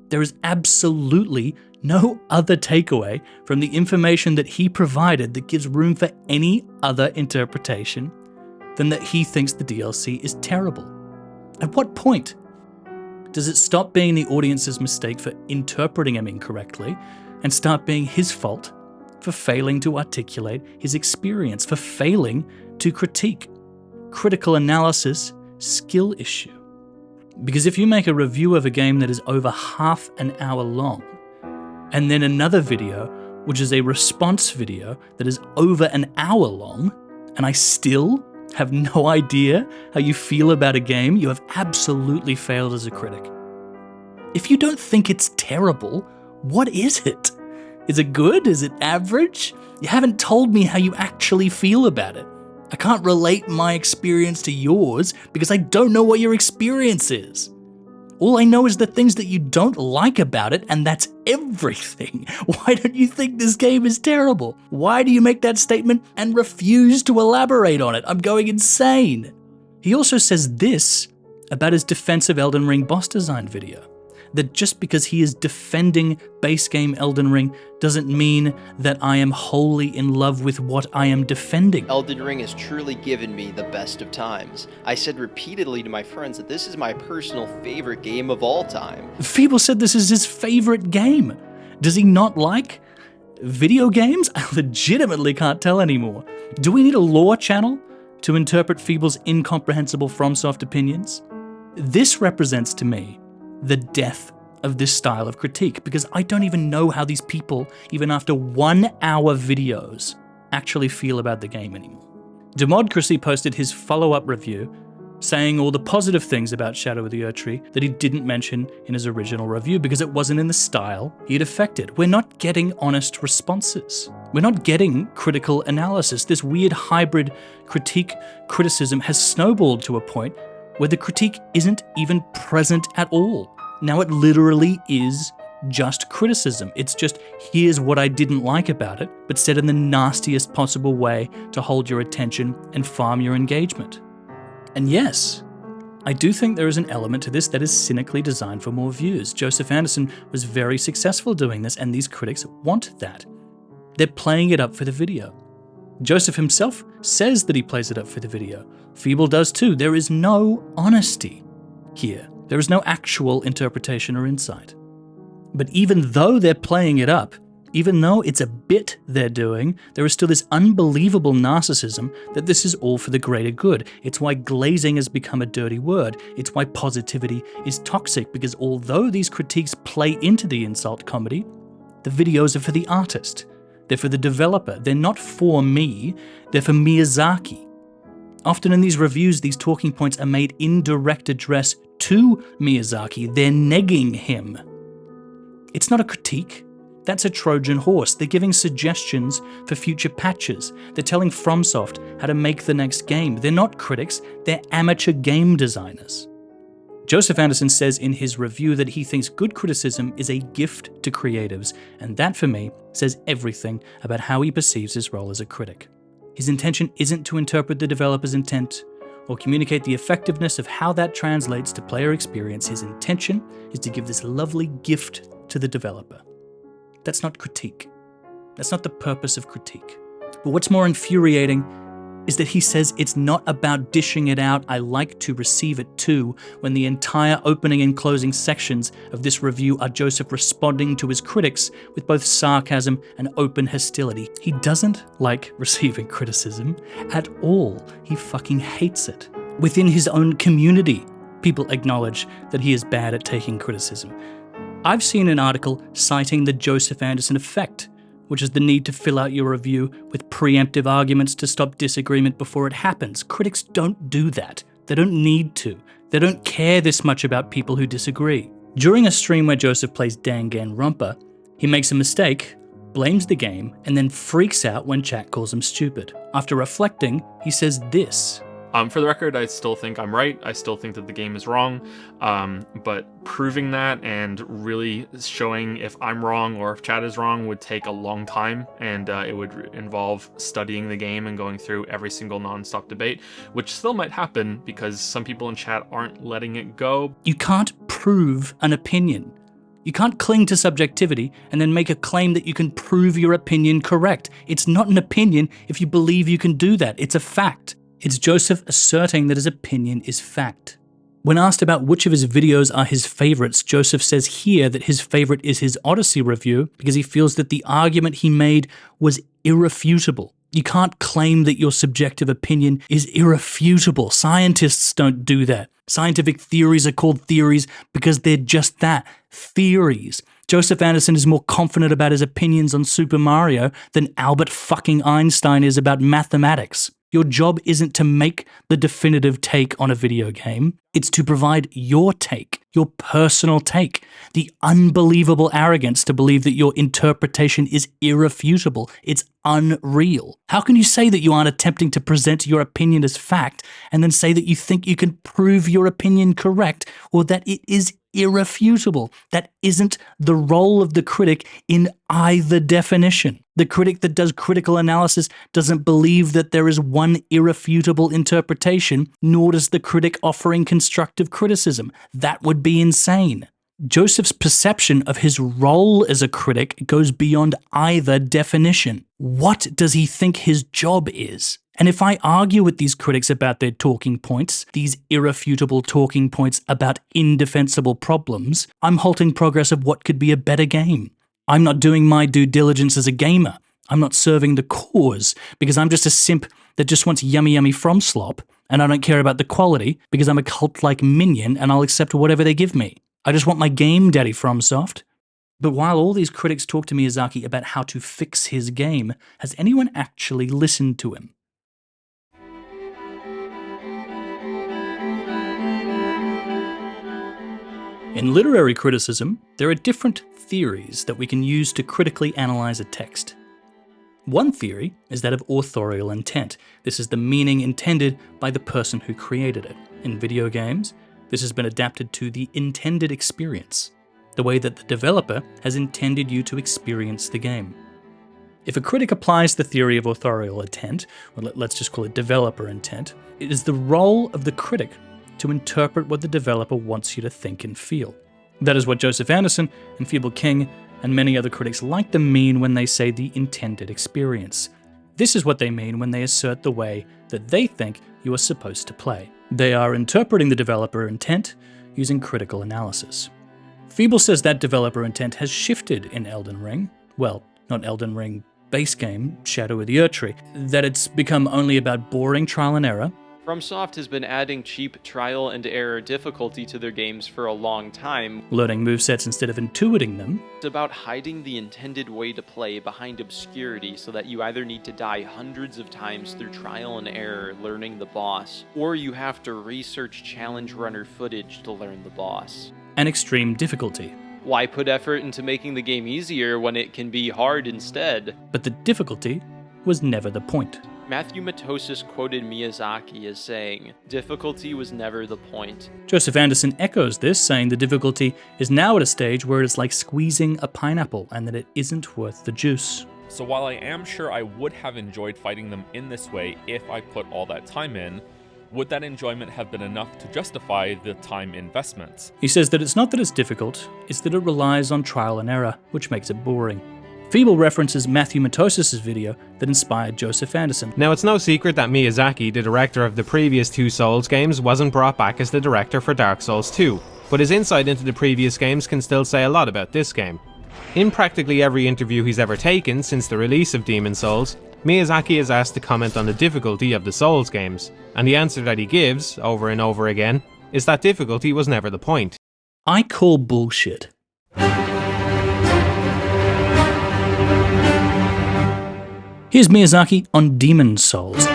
There is absolutely no other takeaway from the information that he provided that gives room for any other interpretation than that he thinks the DLC is terrible. At what point does it stop being the audience's mistake for interpreting him incorrectly and start being his fault for failing to articulate his experience, for failing to critique? Critical analysis, skill issue. Because if you make a review of a game that is over half an hour long, and then another video, which is a response video that is over an hour long, and I still have no idea how you feel about a game, you have absolutely failed as a critic. If you don't think it's terrible, what is it? Is it good? Is it average? You haven't told me how you actually feel about it. I can't relate my experience to yours because I don't know what your experience is. All I know is the things that you don't like about it, and that's everything. Why don't you think this game is terrible? Why do you make that statement and refuse to elaborate on it? I'm going insane. He also says this about his defense of Elden Ring boss design video, that just because he is defending base game Elden Ring doesn't mean that I am wholly in love with what I am defending. Elden Ring has truly given me the best of times. I said repeatedly to my friends that this is my personal favorite game of all time. Feeble said this is his favorite game. Does he not like video games? I legitimately can't tell anymore. Do we need a lore channel to interpret Feeble's incomprehensible FromSoft opinions? This represents to me the death of this style of critique, because I don't even know how these people, even after 1 hour videos, actually feel about the game anymore. Demodcracy posted his follow-up review saying all the positive things about Shadow of the Erdtree that he didn't mention in his original review because it wasn't in the style he'd affected. We're not getting honest responses. We're not getting critical analysis. This weird hybrid criticism has snowballed to a point where the critique isn't even present at all. Now it literally is just criticism. It's just, here's what I didn't like about it, but said in the nastiest possible way to hold your attention and farm your engagement. And yes, I do think there is an element to this that is cynically designed for more views. Joseph Anderson was very successful doing this, and these critics want that. They're playing it up for the video. Joseph himself says that he plays it up for the video. Feeble does too. There is no honesty here. There is no actual interpretation or insight. But even though they're playing it up, even though it's a bit they're doing, there is still this unbelievable narcissism that this is all for the greater good. It's why glazing has become a dirty word. It's why positivity is toxic, because although these critiques play into the insult comedy, the videos are for the artist. They're for the developer. They're not for me. They're for Miyazaki. Often in these reviews, these talking points are made in direct address to Miyazaki. They're negging him. It's not a critique. That's a Trojan horse. They're giving suggestions for future patches. They're telling FromSoft how to make the next game. They're not critics. They're amateur game designers. Joseph Anderson says in his review that he thinks good criticism is a gift to creatives, and that, for me, says everything about how he perceives his role as a critic. His intention isn't to interpret the developer's intent or communicate the effectiveness of how that translates to player experience. His intention is to give this lovely gift to the developer. That's not critique. That's not the purpose of critique. But what's more infuriating is that he says it's not about dishing it out, I like to receive it too, when the entire opening and closing sections of this review are Joseph responding to his critics with both sarcasm and open hostility. He doesn't like receiving criticism at all. He fucking hates it. Within his own community, people acknowledge that he is bad at taking criticism. I've seen an article citing the Joseph Anderson effect, which is the need to fill out your review with preemptive arguments to stop disagreement before it happens. Critics don't do that. They don't need to. They don't care this much about people who disagree. During a stream where Joseph plays Danganronpa, he makes a mistake, blames the game, and then freaks out when chat calls him stupid. After reflecting, he says this. For the record, I still think I'm right. I still think that the game is wrong. But proving that and really showing if I'm wrong or if chat is wrong would take a long time, and it would involve studying the game and going through every single non-stop debate, which still might happen because some people in chat aren't letting it go. You can't prove an opinion. You can't cling to subjectivity and then make a claim that you can prove your opinion correct. It's not an opinion if you believe you can do that. It's a fact. It's Joseph asserting that his opinion is fact. When asked about which of his videos are his favorites, Joseph says here that his favorite is his Odyssey review because he feels that the argument he made was irrefutable. You can't claim that your subjective opinion is irrefutable. Scientists don't do that. Scientific theories are called theories because they're just that, theories. Joseph Anderson is more confident about his opinions on Super Mario than Albert fucking Einstein is about mathematics. Your job isn't to make the definitive take on a video game. It's to provide your take, your personal take. The unbelievable arrogance to believe that your interpretation is irrefutable. It's unreal. How can you say that you aren't attempting to present your opinion as fact and then say that you think you can prove your opinion correct or that it is irrefutable? That isn't the role of the critic in either definition. The critic that does critical analysis doesn't believe that there is one irrefutable interpretation, nor does the critic offering constructive criticism. That would be insane. Joseph's perception of his role as a critic goes beyond either definition. What does he think his job is? And if I argue with these critics about their talking points, these irrefutable talking points about indefensible problems, I'm halting progress of what could be a better game. I'm not doing my due diligence as a gamer. I'm not serving the cause because I'm just a simp that just wants yummy from slop, and I don't care about the quality because I'm a cult-like minion and I'll accept whatever they give me. I just want my game, Daddy FromSoft. But while all these critics talk to Miyazaki about how to fix his game, has anyone actually listened to him? In literary criticism, there are different theories that we can use to critically analyze a text. One theory is that of authorial intent. This is the meaning intended by the person who created it. In video games, this has been adapted to the intended experience, the way that the developer has intended you to experience the game. If a critic applies the theory of authorial intent, or let's just call it developer intent, it is the role of the critic to interpret what the developer wants you to think and feel. That is what Joseph Anderson and Feeble and many other critics like to mean when they say the intended experience. This is what they mean when they assert the way that they think you are supposed to play. They are interpreting the developer intent using critical analysis. Feeble says that developer intent has shifted in Elden Ring. Well, not Elden Ring base game, Shadow of the Erdtree. That it's become only about boring trial and error. FromSoft has been adding cheap trial and error difficulty to their games for a long time. Learning movesets instead of intuiting them. It's about hiding the intended way to play behind obscurity so that you either need to die hundreds of times through trial and error learning the boss, or you have to research challenge runner footage to learn the boss. And extreme difficulty. Why put effort into making the game easier when it can be hard instead? But the difficulty was never the point. Matthew Matosis quoted Miyazaki as saying, "Difficulty was never the point." Joseph Anderson echoes this, saying the difficulty is now at a stage where it is like squeezing a pineapple and that it isn't worth the juice. So while I am sure I would have enjoyed fighting them in this way if I put all that time in, would that enjoyment have been enough to justify the time investments? He says that it's not that it's difficult, it's that it relies on trial and error, which makes it boring. Feeble references Matthew Matosis' video that inspired Joseph Anderson. Now, it's no secret that Miyazaki, the director of the previous two Souls games, wasn't brought back as the director for Dark Souls 2, but his insight into the previous games can still say a lot about this game. In practically every interview he's ever taken since the release of Demon's Souls, Miyazaki is asked to comment on the difficulty of the Souls games, and the answer that he gives, over and over again, is that difficulty was never the point. I call bullshit. Here's Miyazaki on Demon Souls.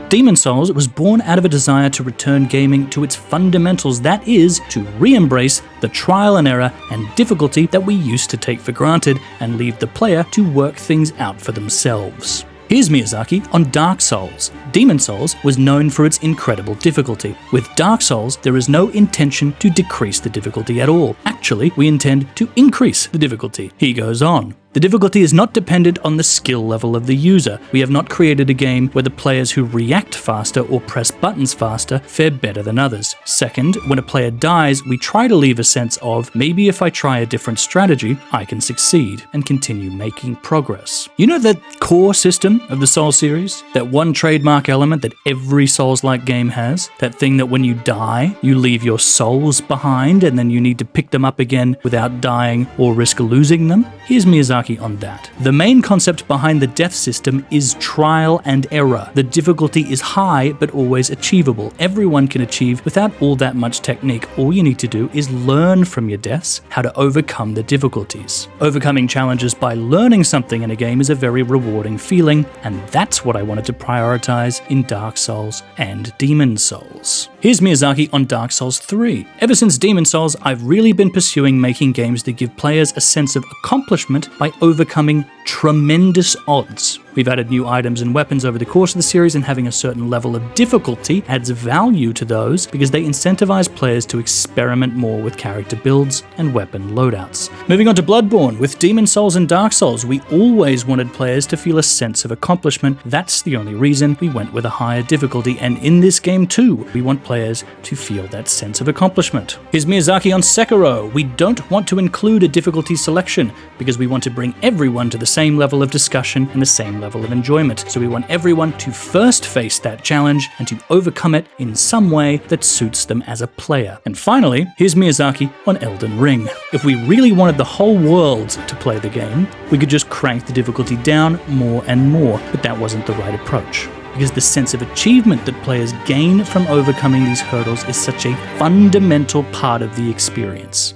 Demon Souls was born out of a desire to return gaming to its fundamentals, that is, to re-embrace the trial and error and difficulty that we used to take for granted and leave the player to work things out for themselves. Here's Miyazaki on Dark Souls. Demon Souls was known for its incredible difficulty. With Dark Souls, there is no intention to decrease the difficulty at all. Actually, we intend to increase the difficulty. He goes on. The difficulty is not dependent on the skill level of the user. We have not created a game where the players who react faster or press buttons faster fare better than others. Second, when a player dies, we try to leave a sense of, maybe if I try a different strategy, I can succeed and continue making progress. You know that core system of the Souls series? That one trademark element that every Souls-like game has? That thing that when you die, you leave your souls behind and then you need to pick them up again without dying or risk losing them? Here's Miyazaki on that. The main concept behind the death system is trial and error. The difficulty is high but always achievable. Everyone can achieve without all that much technique. All you need to do is learn from your deaths how to overcome the difficulties. Overcoming challenges by learning something in a game is a very rewarding feeling, and that's what I wanted to prioritize in Dark Souls and Demon Souls. Here's Miyazaki on Dark Souls 3. Ever since Demon Souls, I've really been pursuing making games that give players a sense of accomplishment by overcoming tremendous odds. We've added new items and weapons over the course of the series, and having a certain level of difficulty adds value to those because they incentivize players to experiment more with character builds and weapon loadouts. Moving on to Bloodborne, with Demon Souls and Dark Souls, we always wanted players to feel a sense of accomplishment. That's the only reason we went with a higher difficulty, and in this game too, we want players to feel that sense of accomplishment. Here's Miyazaki on Sekiro. We don't want to include a difficulty selection because we want to bring everyone to the same level of discussion and the same level of enjoyment. So we want everyone to first face that challenge and to overcome it in some way that suits them as a player. And finally, here's Miyazaki on Elden Ring. If we really wanted the whole world to play the game, we could just crank the difficulty down more and more, but that wasn't the right approach. Because the sense of achievement that players gain from overcoming these hurdles is such a fundamental part of the experience.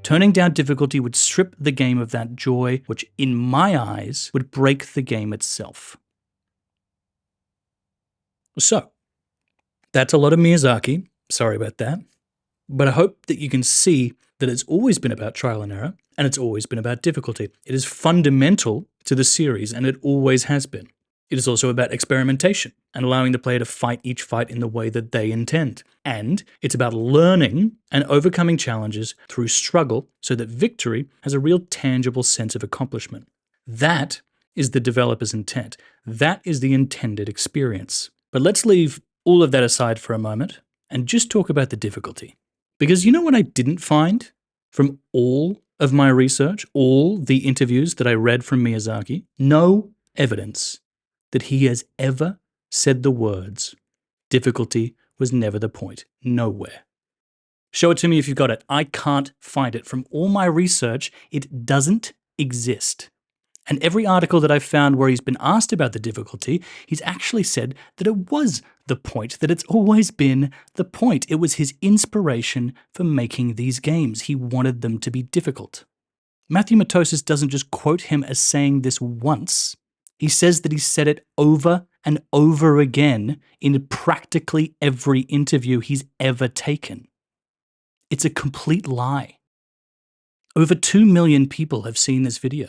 Turning down difficulty would strip the game of that joy, which in my eyes would break the game itself. So, that's a lot of Miyazaki. Sorry about that. But I hope that you can see that it's always been about trial and error, and it's always been about difficulty. It is fundamental to the series, and it always has been. It is also about experimentation and allowing the player to fight each fight in the way that they intend. And it's about learning and overcoming challenges through struggle so that victory has a real tangible sense of accomplishment. That is the developer's intent. That is the intended experience. But let's leave all of that aside for a moment and just talk about the difficulty. Because you know what I didn't find from all of my research, all the interviews that I read from Miyazaki? No evidence that he has ever said the words, difficulty was never the point. Nowhere. Show it to me if you've got it. I can't find it. From all my research, it doesn't exist. And every article that I've found where he's been asked about the difficulty, he's actually said that it was the point, that it's always been the point. It was his inspiration for making these games. He wanted them to be difficult. Matthew Matosis doesn't just quote him as saying this once. He says that he said it over and over again in practically every interview he's ever taken. It's a complete lie. Over 2 million people have seen this video.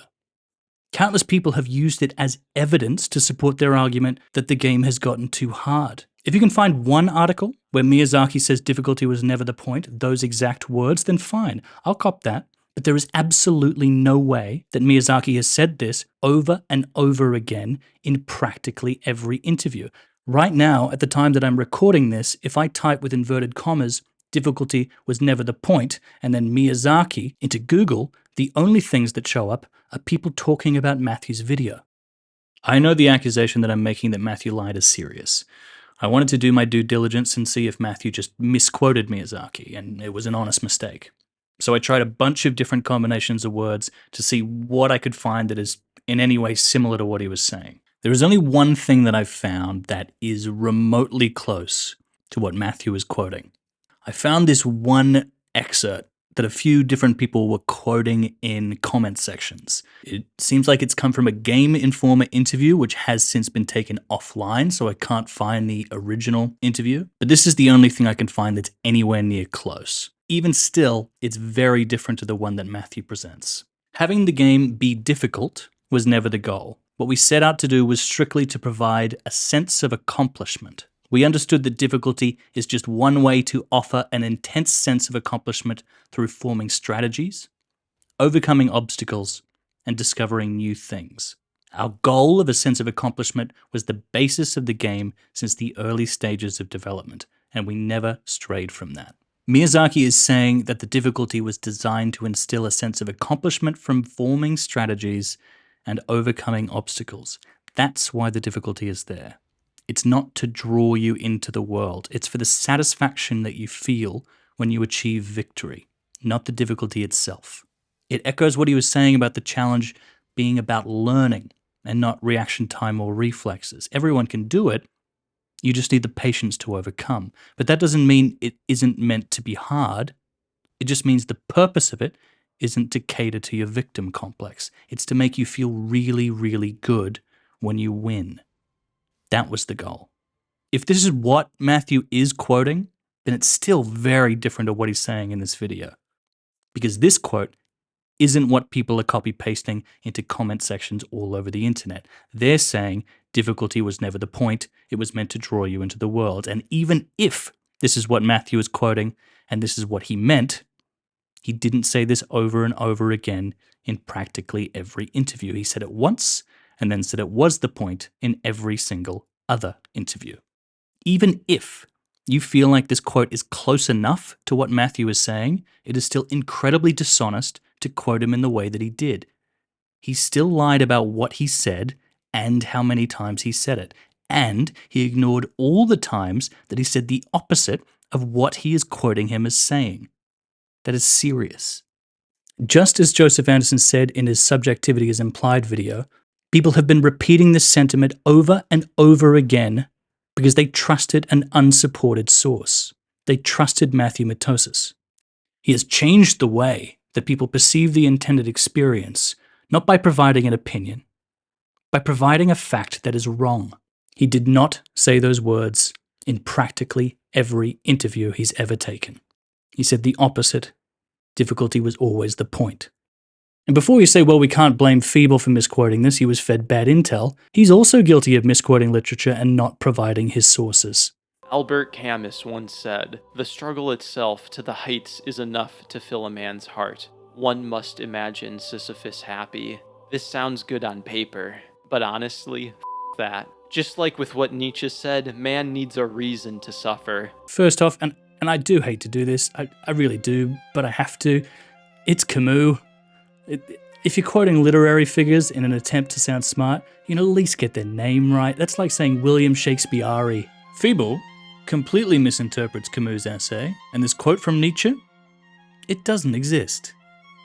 Countless people have used it as evidence to support their argument that the game has gotten too hard. If you can find one article where Miyazaki says difficulty was never the point, those exact words, then fine, I'll cop that. But there is absolutely no way that Miyazaki has said this over and over again in practically every interview. Right now, at the time that I'm recording this, if I type with inverted commas, difficulty was never the point, and then Miyazaki into Google, the only things that show up are people talking about Matthew's video. I know the accusation that I'm making that Matthew lied is serious. I wanted to do my due diligence and see if Matthew just misquoted Miyazaki, and it was an honest mistake. So I tried a bunch of different combinations of words to see what I could find that is in any way similar to what he was saying. There is only one thing that I've found that is remotely close to what Matthew is quoting. I found this one excerpt that a few different people were quoting in comment sections. It seems like it's come from a Game Informer interview, which has since been taken offline, so I can't find the original interview. But this is the only thing I can find that's anywhere near close. Even still, it's very different to the one that Matthew presents. Having the game be difficult was never the goal. What we set out to do was strictly to provide a sense of accomplishment. We understood that difficulty is just one way to offer an intense sense of accomplishment through forming strategies, overcoming obstacles, and discovering new things. Our goal of a sense of accomplishment was the basis of the game since the early stages of development, and we never strayed from that. Miyazaki is saying that the difficulty was designed to instill a sense of accomplishment from forming strategies and overcoming obstacles. That's why the difficulty is there. It's not to draw you into the world. It's for the satisfaction that you feel when you achieve victory, not the difficulty itself. It echoes what he was saying about the challenge being about learning and not reaction time or reflexes. Everyone can do it. You just need the patience to overcome. But that doesn't mean it isn't meant to be hard. It just means the purpose of it isn't to cater to your victim complex. It's to make you feel really, really good when you win. That was the goal. If this is what Matthew is quoting, then it's still very different to what he's saying in this video. Because this quote isn't what people are copy-pasting into comment sections all over the internet. They're saying difficulty was never the point, it was meant to draw you into the world. And even if this is what Matthew is quoting, and this is what he meant, he didn't say this over and over again in practically every interview. He said it once, and then said it was the point in every single other interview. Even if you feel like this quote is close enough to what Matthew is saying, it is still incredibly dishonest to quote him in the way that he did. He still lied about what he said and how many times he said it. And he ignored all the times that he said the opposite of what he is quoting him as saying. That is serious. Just as Joseph Anderson said in his Subjectivity is Implied video, people have been repeating this sentiment over and over again because they trusted an unsupported source. They trusted Matthew Matosis. He has changed the way that people perceive the intended experience, not by providing an opinion, by providing a fact that is wrong. He did not say those words in practically every interview he's ever taken. He said the opposite. Difficulty was always the point. And before you say, well, we can't blame Feeble for misquoting this, he was fed bad intel, he's also guilty of misquoting literature and not providing his sources. Albert Camus once said, "The struggle itself to the heights is enough to fill a man's heart. One must imagine Sisyphus happy." This sounds good on paper, but honestly, that. Just like with what Nietzsche said, man needs a reason to suffer. First off, and I do hate to do this, I really do, but I have to, it's Camus. If you're quoting literary figures in an attempt to sound smart, you know, at least get their name right. That's like saying William Shakespeare. Feeble completely misinterprets Camus' essay, and this quote from Nietzsche, it doesn't exist.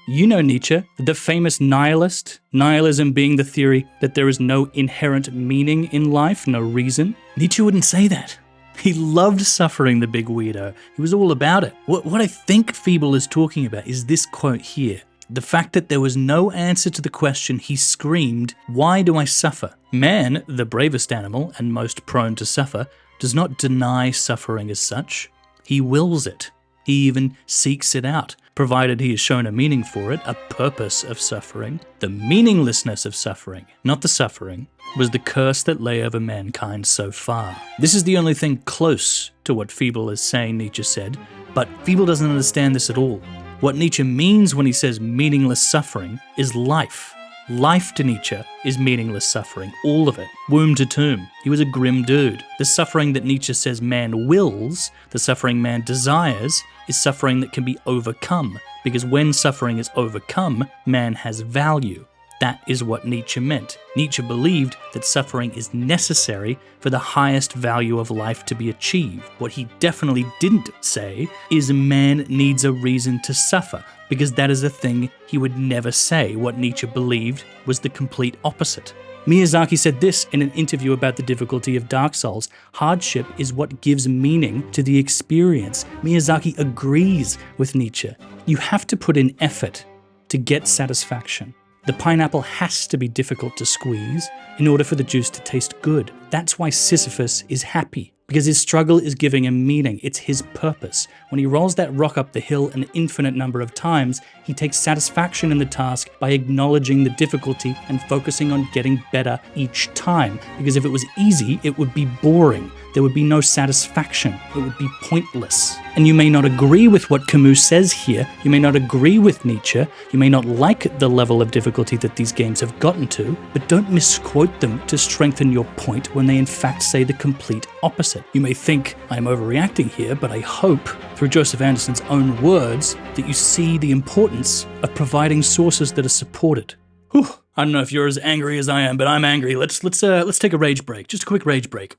You know Nietzsche, the famous nihilist, nihilism being the theory that there is no inherent meaning in life, no reason. Nietzsche wouldn't say that. He loved suffering, the big weirdo. He was all about it. What I think Feeble is talking about is this quote here. The fact that there was no answer to the question, he screamed, "Why do I suffer?" Man, the bravest animal and most prone to suffer, does not deny suffering as such. He wills it. He even seeks it out, provided he is shown a meaning for it, a purpose of suffering. The meaninglessness of suffering, not the suffering, was the curse that lay over mankind so far. This is the only thing close to what Feeble is saying Nietzsche said, but Feeble doesn't understand this at all. What Nietzsche means when he says meaningless suffering is life. Life to Nietzsche is meaningless suffering, all of it, womb to tomb. He was a grim dude. The suffering that Nietzsche says man wills, the suffering man desires, is suffering that can be overcome, because when suffering is overcome, man has value. That is what Nietzsche meant. Nietzsche believed that suffering is necessary for the highest value of life to be achieved. What he definitely didn't say is man needs a reason to suffer, because that is a thing he would never say. What Nietzsche believed was the complete opposite. Miyazaki said this in an interview about the difficulty of Dark Souls: hardship is what gives meaning to the experience. Miyazaki agrees with Nietzsche. You have to put in effort to get satisfaction. The pineapple has to be difficult to squeeze in order for the juice to taste good. That's why Sisyphus is happy, because his struggle is giving him meaning. It's his purpose. When he rolls that rock up the hill an infinite number of times, he takes satisfaction in the task by acknowledging the difficulty and focusing on getting better each time. Because if it was easy, it would be boring. There would be no satisfaction. It would be pointless. And you may not agree with what Camus says here. You may not agree with Nietzsche. You may not like the level of difficulty that these games have gotten to, but don't misquote them to strengthen your point when they in fact say the complete opposite. You may think I'm overreacting here, but I hope, through Joseph Anderson's own words, that you see the importance of providing sources that are supported. Whew. I don't know if you're as angry as I am, but I'm angry. Let's take a rage break. Just a quick rage break.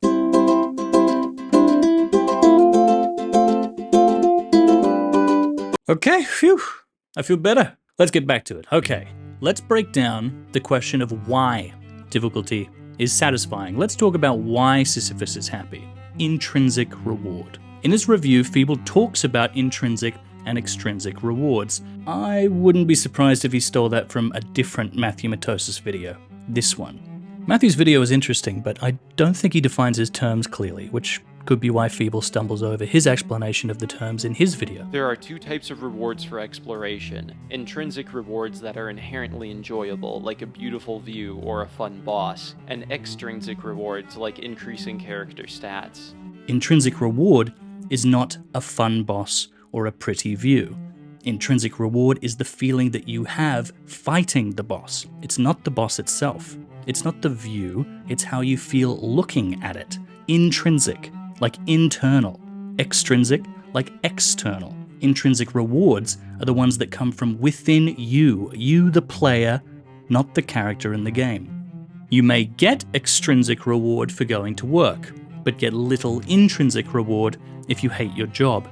Okay, phew, I feel better. Let's get back to it. Okay, let's break down the question of why difficulty is satisfying. Let's talk about why Sisyphus is happy. Intrinsic reward. In his review, Feeble talks about intrinsic and extrinsic rewards. I wouldn't be surprised if he stole that from a different Matthew Matosis video, this one. Matthew's video is interesting, but I don't think he defines his terms clearly, which could be why Feeble stumbles over his explanation of the terms in his video. There are two types of rewards for exploration. Intrinsic rewards that are inherently enjoyable, like a beautiful view or a fun boss, and extrinsic rewards like increasing character stats. Intrinsic reward is not a fun boss or a pretty view. Intrinsic reward is the feeling that you have fighting the boss. It's not the boss itself. It's not the view, it's how you feel looking at it. Intrinsic, like internal. Extrinsic, like external. Intrinsic rewards are the ones that come from within you the player, not the character in the game. You may get extrinsic reward for going to work, but get little intrinsic reward if you hate your job.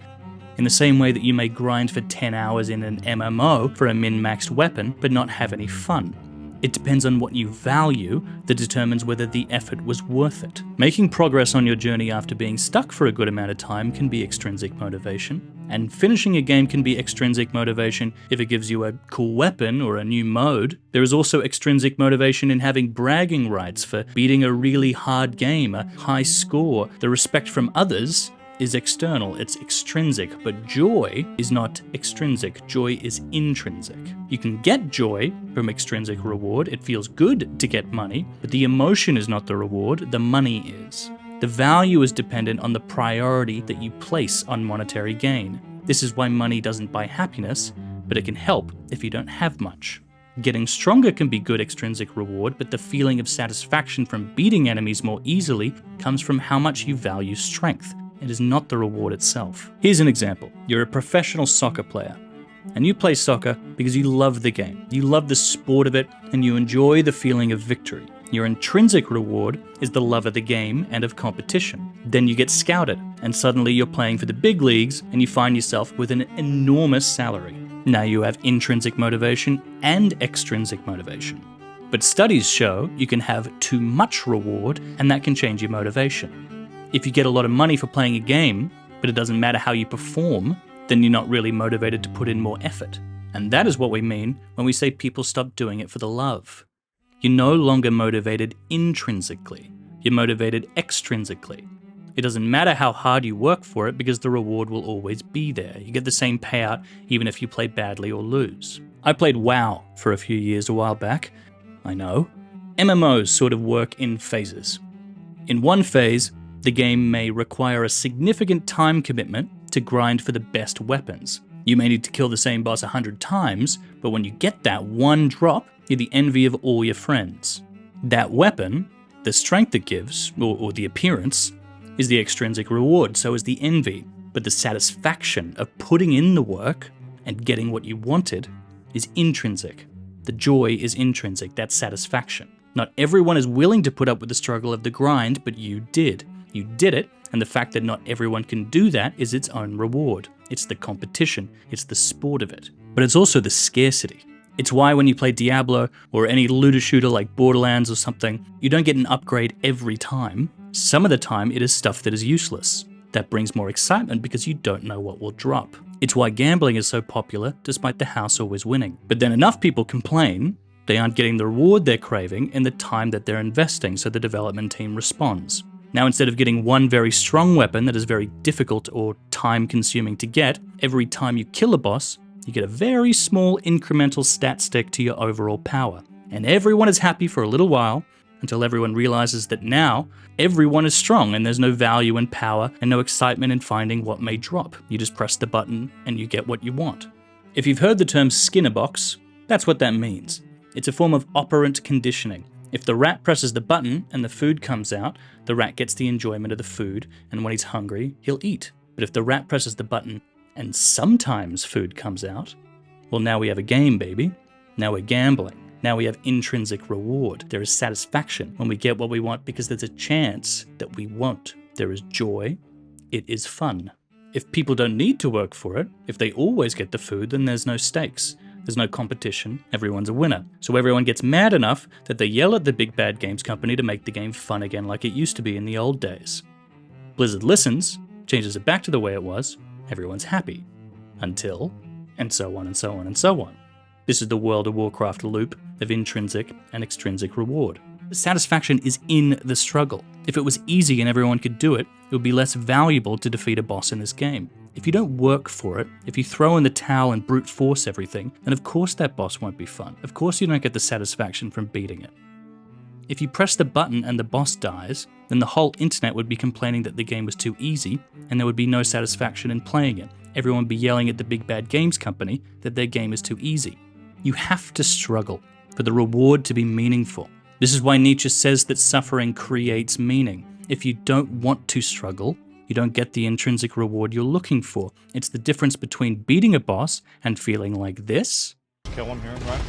In the same way that you may grind for 10 hours in an MMO for a min-maxed weapon, but not have any fun. It depends on what you value that determines whether the effort was worth it. Making progress on your journey after being stuck for a good amount of time can be extrinsic motivation, and finishing a game can be extrinsic motivation if it gives you a cool weapon or a new mode. There is also extrinsic motivation in having bragging rights for beating a really hard game, a high score. The respect from others is external, it's extrinsic, but joy is not extrinsic, joy is intrinsic. You can get joy from extrinsic reward, it feels good to get money, but the emotion is not the reward, the money is. The value is dependent on the priority that you place on monetary gain. This is why money doesn't buy happiness, but it can help if you don't have much. Getting stronger can be good extrinsic reward, but the feeling of satisfaction from beating enemies more easily comes from how much you value strength. It is not the reward itself. Here's an example. You're a professional soccer player, and you play soccer because you love the game. You love the sport of it, and you enjoy the feeling of victory. Your intrinsic reward is the love of the game and of competition. Then you get scouted, and suddenly you're playing for the big leagues, and you find yourself with an enormous salary. Now you have intrinsic motivation and extrinsic motivation. But studies show you can have too much reward, and that can change your motivation. If you get a lot of money for playing a game, but it doesn't matter how you perform, then you're not really motivated to put in more effort. And that is what we mean when we say people stop doing it for the love. You're no longer motivated intrinsically. You're motivated extrinsically. It doesn't matter how hard you work for it because the reward will always be there. You get the same payout even if you play badly or lose. I played WoW for a few years a while back. I know. MMOs sort of work in phases. In one phase, the game may require a significant time commitment to grind for the best weapons. You may need to kill the same boss 100 times, but when you get that one drop, you're the envy of all your friends. That weapon, the strength it gives, or the appearance, is the extrinsic reward, so is the envy. But the satisfaction of putting in the work and getting what you wanted is intrinsic. The joy is intrinsic, that's satisfaction. Not everyone is willing to put up with the struggle of the grind, but you did. You did it, and the fact that not everyone can do that is its own reward. It's the competition, it's the sport of it. But it's also the scarcity. It's why when you play Diablo or any looter shooter like Borderlands or something, you don't get an upgrade every time. Some of the time it is stuff that is useless. That brings more excitement because you don't know what will drop. It's why gambling is so popular despite the house always winning. But then enough people complain they aren't getting the reward they're craving in the time that they're investing, so the development team responds. Now instead of getting one very strong weapon that is very difficult or time consuming to get, every time you kill a boss, you get a very small incremental stat stick to your overall power. And everyone is happy for a little while, until everyone realizes that now everyone is strong and there's no value in power and no excitement in finding what may drop. You just press the button and you get what you want. If you've heard the term Skinner box, that's what that means. It's a form of operant conditioning. If the rat presses the button and the food comes out, the rat gets the enjoyment of the food, and when he's hungry, he'll eat. But if the rat presses the button and sometimes food comes out, well, now we have a game, baby. Now we're gambling. Now we have intrinsic reward. There is satisfaction when we get what we want because there's a chance that we won't. There is joy. It is fun. If people don't need to work for it, if they always get the food, then there's no stakes. There's no competition, everyone's a winner. So everyone gets mad enough that they yell at the big bad games company to make the game fun again like it used to be in the old days. Blizzard listens, changes it back to the way it was, everyone's happy. Until, and so on and so on and so on. This is the World of Warcraft loop of intrinsic and extrinsic reward. Satisfaction is in the struggle. If it was easy and everyone could do it, it would be less valuable to defeat a boss in this game. If you don't work for it, if you throw in the towel and brute force everything, then of course that boss won't be fun. Of course you don't get the satisfaction from beating it. If you press the button and the boss dies, then the whole internet would be complaining that the game was too easy, and there would be no satisfaction in playing it. Everyone would be yelling at the big bad games company that their game is too easy. You have to struggle for the reward to be meaningful. This is why Nietzsche says that suffering creates meaning. If you don't want to struggle, you don't get the intrinsic reward you're looking for. It's the difference between beating a boss and feeling like this. Kill him here, right?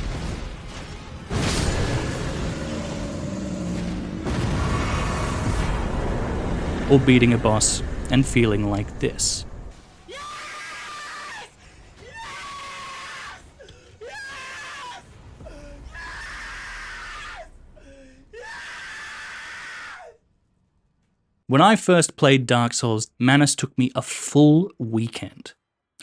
Or beating a boss and feeling like this. When I first played Dark Souls, Manus took me a full weekend.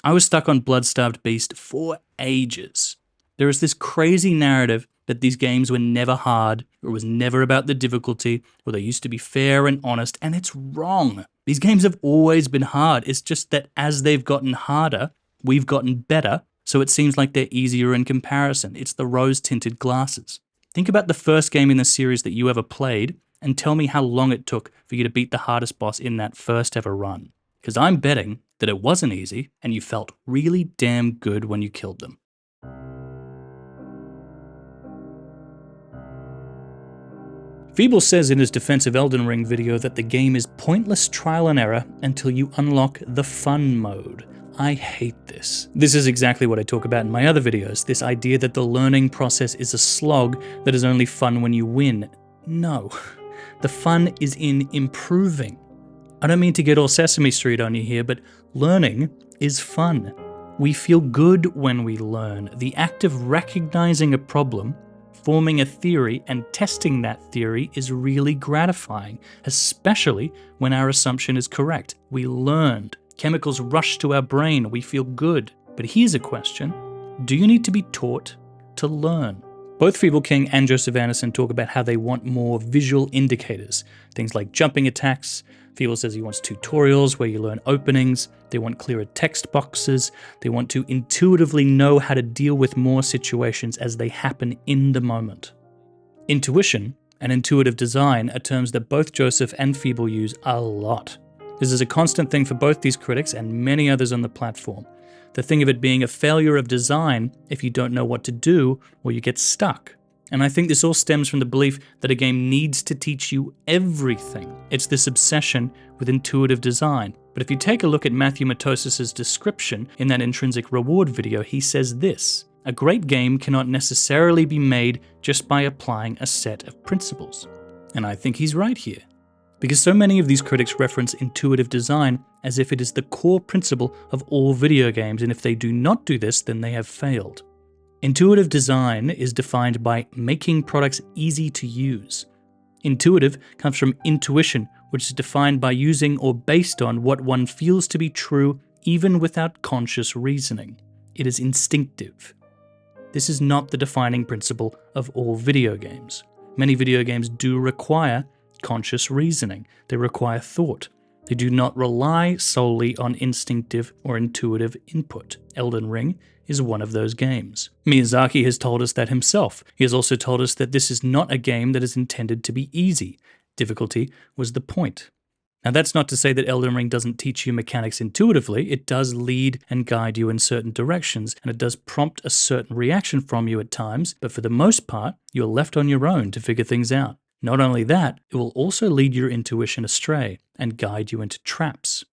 I was stuck on Blood-Starved Beast for ages. There is this crazy narrative that these games were never hard, or it was never about the difficulty, or they used to be fair and honest, and it's wrong. These games have always been hard. It's just that as they've gotten harder, we've gotten better, so it seems like they're easier in comparison. It's the rose-tinted glasses. Think about the first game in the series that you ever played, and tell me how long it took for you to beat the hardest boss in that first ever run. Because I'm betting that it wasn't easy, and you felt really damn good when you killed them. Feeble says in his Defense of Elden Ring video that the game is pointless trial and error until you unlock the fun mode. I hate this. This is exactly what I talk about in my other videos, this idea that the learning process is a slog that is only fun when you win. No. The fun is in improving. I don't mean to get all Sesame Street on you here, but learning is fun. We feel good when we learn. The act of recognizing a problem, forming a theory, and testing that theory is really gratifying, especially when our assumption is correct. We learned. Chemicals rush to our brain. We feel good. But here's a question. Do you need to be taught to learn? Both Feeble King and Joseph Anderson talk about how they want more visual indicators, things like jumping attacks. Feeble says he wants tutorials where you learn openings, they want clearer text boxes, they want to intuitively know how to deal with more situations as they happen in the moment. Intuition and intuitive design are terms that both Joseph and Feeble use a lot. This is a constant thing for both these critics and many others on the platform. The thing of it being a failure of design if you don't know what to do or you get stuck. And I think this all stems from the belief that a game needs to teach you everything. It's this obsession with intuitive design. But if you take a look at Matthew Matosis's description in that intrinsic reward video, he says this: A great game cannot necessarily be made just by applying a set of principles. And I think he's right here, because so many of these critics reference intuitive design as if it is the core principle of all video games, and if they do not do this, then they have failed. Intuitive design is defined by making products easy to use. Intuitive comes from intuition, which is defined by using or based on what one feels to be true even without conscious reasoning. It is instinctive. This is not the defining principle of all video games. Many video games do require conscious reasoning. They require thought. They do not rely solely on instinctive or intuitive input. Elden Ring is one of those games. Miyazaki has told us that himself. He has also told us that this is not a game that is intended to be easy. Difficulty was the point. Now that's not to say that Elden Ring doesn't teach you mechanics intuitively. It does lead and guide you in certain directions, and it does prompt a certain reaction from you at times, but for the most part, you're left on your own to figure things out. Not only that, it will also lead your intuition astray and guide you into traps.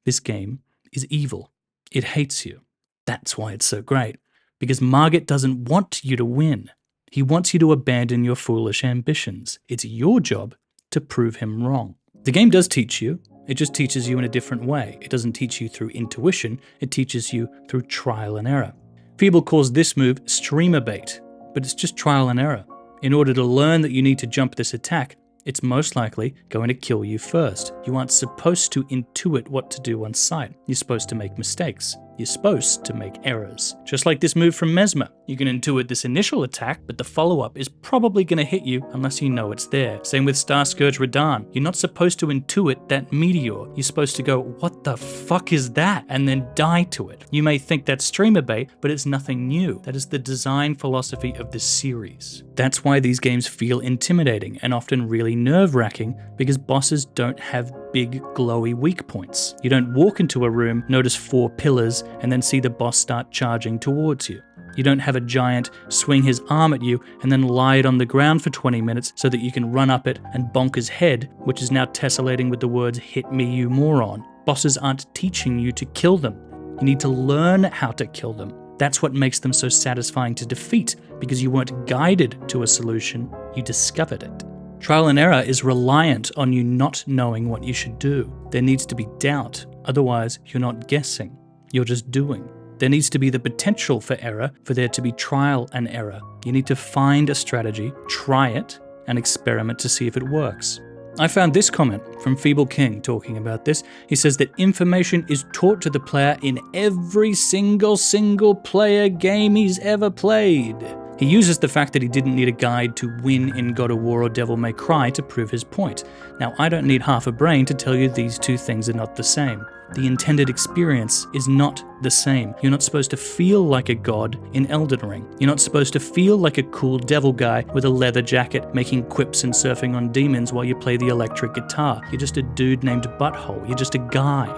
This game is evil. It hates you. That's why it's so great. Because Margit doesn't want you to win. He wants you to abandon your foolish ambitions. It's your job to prove him wrong. The game does teach you. It just teaches you in a different way. It doesn't teach you through intuition. It teaches you through trial and error. Feeble calls this move streamer bait, but it's just trial and error. In order to learn that you need to jump this attack, it's most likely going to kill you first. You aren't supposed to intuit what to do on sight. You're supposed to make mistakes. You're supposed to make errors. Just like this move from Mesmer. You can intuit this initial attack, but the follow-up is probably going to hit you unless you know it's there. Same with Star Scourge Radahn. You're not supposed to intuit that meteor. You're supposed to go, what the fuck is that? And then die to it. You may think that's streamer bait, but it's nothing new. That is the design philosophy of this series. That's why these games feel intimidating and often really nerve-wracking, because bosses don't have big, glowy weak points. You don't walk into a room, notice 4 pillars, and then see the boss start charging towards you. You don't have a giant swing his arm at you and then lie it on the ground for 20 minutes so that you can run up it and bonk his head, which is now tessellating with the words, "Hit me, you moron." Bosses aren't teaching you to kill them. You need to learn how to kill them. That's what makes them so satisfying to defeat, because you weren't guided to a solution, you discovered it. Trial and error is reliant on you not knowing what you should do. There needs to be doubt, otherwise you're not guessing, you're just doing. There needs to be the potential for error, for there to be trial and error. You need to find a strategy, try it, and experiment to see if it works. I found this comment from Feeble King talking about this. He says that information is taught to the player in every single player game he's ever played. He uses the fact that he didn't need a guide to win in God of War or Devil May Cry to prove his point. Now, I don't need half a brain to tell you these two things are not the same. The intended experience is not the same. You're not supposed to feel like a god in Elden Ring. You're not supposed to feel like a cool devil guy with a leather jacket making quips and surfing on demons while you play the electric guitar. You're just a dude named Butthole. You're just a guy.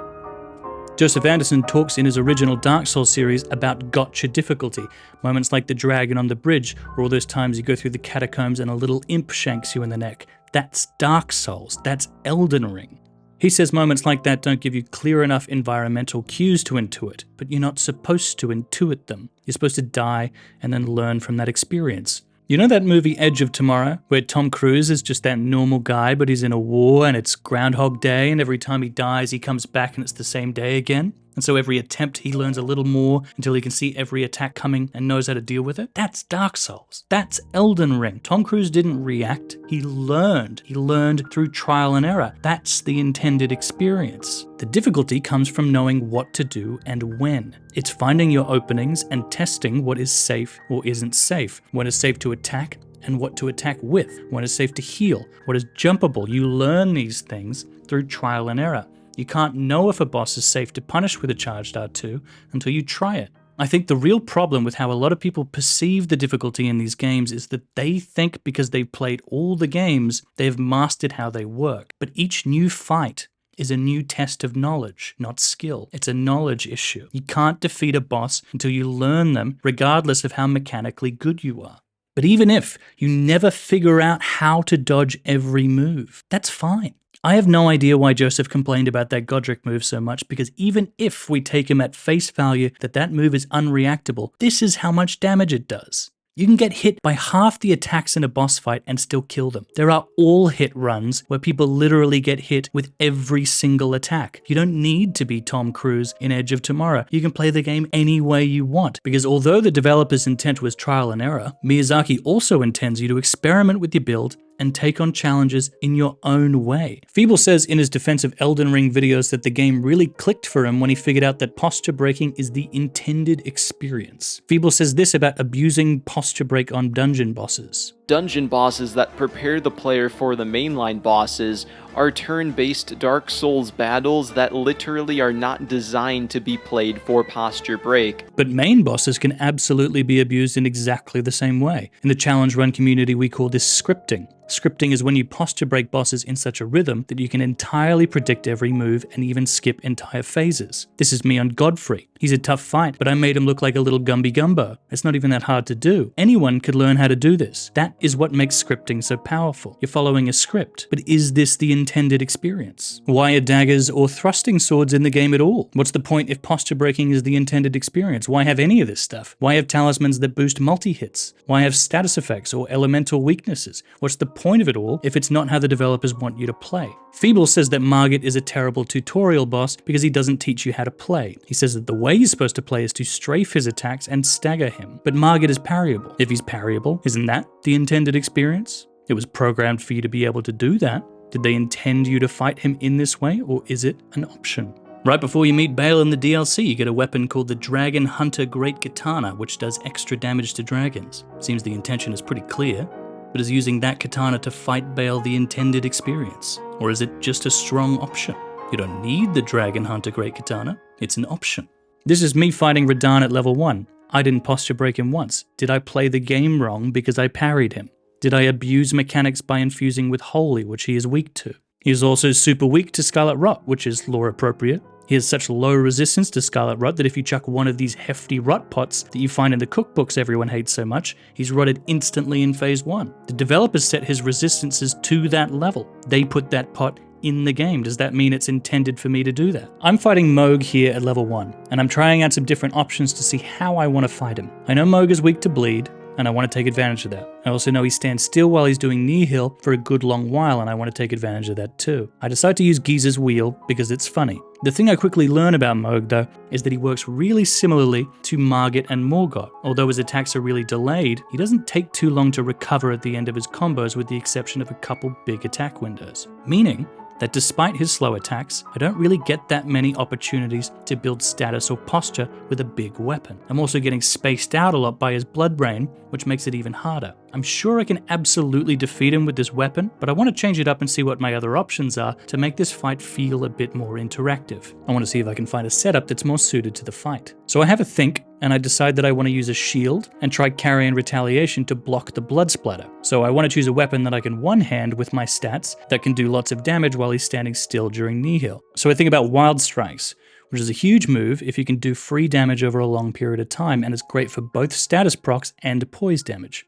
Joseph Anderson talks in his original Dark Souls series about gotcha difficulty, moments like the dragon on the bridge, or all those times you go through the catacombs and a little imp shanks you in the neck. That's Dark Souls. That's Elden Ring. He says moments like that don't give you clear enough environmental cues to intuit, but you're not supposed to intuit them. You're supposed to die and then learn from that experience. You know that movie Edge of Tomorrow, where Tom Cruise is just that normal guy, but he's in a war and it's Groundhog Day, and every time he dies he comes back and it's the same day again? And so every attempt he learns a little more until he can see every attack coming and knows how to deal with it? That's Dark Souls. That's Elden Ring. Tom Cruise didn't react. He learned. He learned through trial and error. That's the intended experience. The difficulty comes from knowing what to do and when. It's finding your openings and testing what is safe or isn't safe. When is safe to attack and what to attack with. When is safe to heal. What is jumpable. You learn these things through trial and error. You can't know if a boss is safe to punish with a charged R2 until you try it. I think the real problem with how a lot of people perceive the difficulty in these games is that they think because they've played all the games, they've mastered how they work. But each new fight is a new test of knowledge, not skill. It's a knowledge issue. You can't defeat a boss until you learn them, regardless of how mechanically good you are. But even if you never figure out how to dodge every move, that's fine. I have no idea why Joseph complained about that Godric move so much, because even if we take him at face value that move is unreactable, this is how much damage it does. You can get hit by half the attacks in a boss fight and still kill them. There are all hit runs where people literally get hit with every single attack. You don't need to be Tom Cruise in Edge of Tomorrow. You can play the game any way you want, because although the developer's intent was trial and error, Miyazaki also intends you to experiment with your build and take on challenges in your own way. Feeble says in his defense of Elden Ring videos that the game really clicked for him when he figured out that posture breaking is the intended experience. Feeble says this about abusing posture break on dungeon bosses. Dungeon bosses that prepare the player for the mainline bosses are turn-based Dark Souls battles that literally are not designed to be played for posture break. But main bosses can absolutely be abused in exactly the same way. In the challenge run community, we call this scripting. Scripting is when you posture break bosses in such a rhythm that you can entirely predict every move and even skip entire phases. This is me on Godfrey. He's a tough fight, but I made him look like a little Gumby Gumbo. It's not even that hard to do. Anyone could learn how to do this. That is what makes scripting so powerful. You're following a script, but is this the intended experience? Why are daggers or thrusting swords in the game at all? What's the point if posture breaking is the intended experience? Why have any of this stuff? Why have talismans that boost multi-hits? Why have status effects or elemental weaknesses? What's the point of it all if it's not how the developers want you to play? Feeble says that Margit is a terrible tutorial boss because he doesn't teach you how to play. He says that the way you're supposed to play is to strafe his attacks and stagger him. But Margit is parryable. If he's parryable, isn't that the intended experience? It was programmed for you to be able to do that. Did they intend you to fight him in this way, or is it an option? Right before you meet Bale in the DLC, you get a weapon called the Dragon Hunter Great Katana, which does extra damage to dragons. Seems the intention is pretty clear, but is using that katana to fight Bale the intended experience? Or is it just a strong option? You don't need the Dragon Hunter Great Katana, it's an option. This is me fighting Radahn at level 1. I didn't posture break him once. Did I play the game wrong because I parried him? Did I abuse mechanics by infusing with Holy, which he is weak to? He is also super weak to Scarlet Rot, which is lore appropriate. He has such low resistance to Scarlet Rot that if you chuck one of these hefty rot pots that you find in the cookbooks everyone hates so much, he's rotted instantly in phase 1. The developers set his resistances to that level. They put that pot in the game. Does that mean it's intended for me to do that? I'm fighting Mohg here at level 1, and I'm trying out some different options to see how I want to fight him. I know Mohg is weak to bleed, and I want to take advantage of that. I also know he stands still while he's doing knee heal for a good long while, and I want to take advantage of that too. I decide to use Giza's wheel because it's funny. The thing I quickly learn about Mohg though is that he works really similarly to Margit and Morgott. Although his attacks are really delayed, he doesn't take too long to recover at the end of his combos with the exception of a couple big attack windows. Meaning that despite his slow attacks, I don't really get that many opportunities to build status or posture with a big weapon. I'm also getting spaced out a lot by his blood brain, which makes it even harder. I'm sure I can absolutely defeat him with this weapon, but I want to change it up and see what my other options are to make this fight feel a bit more interactive. I want to see if I can find a setup that's more suited to the fight. So I have a think, and I decide that I want to use a shield and try carry and retaliation to block the blood splatter. So I want to choose a weapon that I can one-hand with my stats that can do lots of damage while he's standing still during knee heal. So I think about Wild Strikes, which is a huge move if you can do free damage over a long period of time, and it's great for both status procs and poise damage.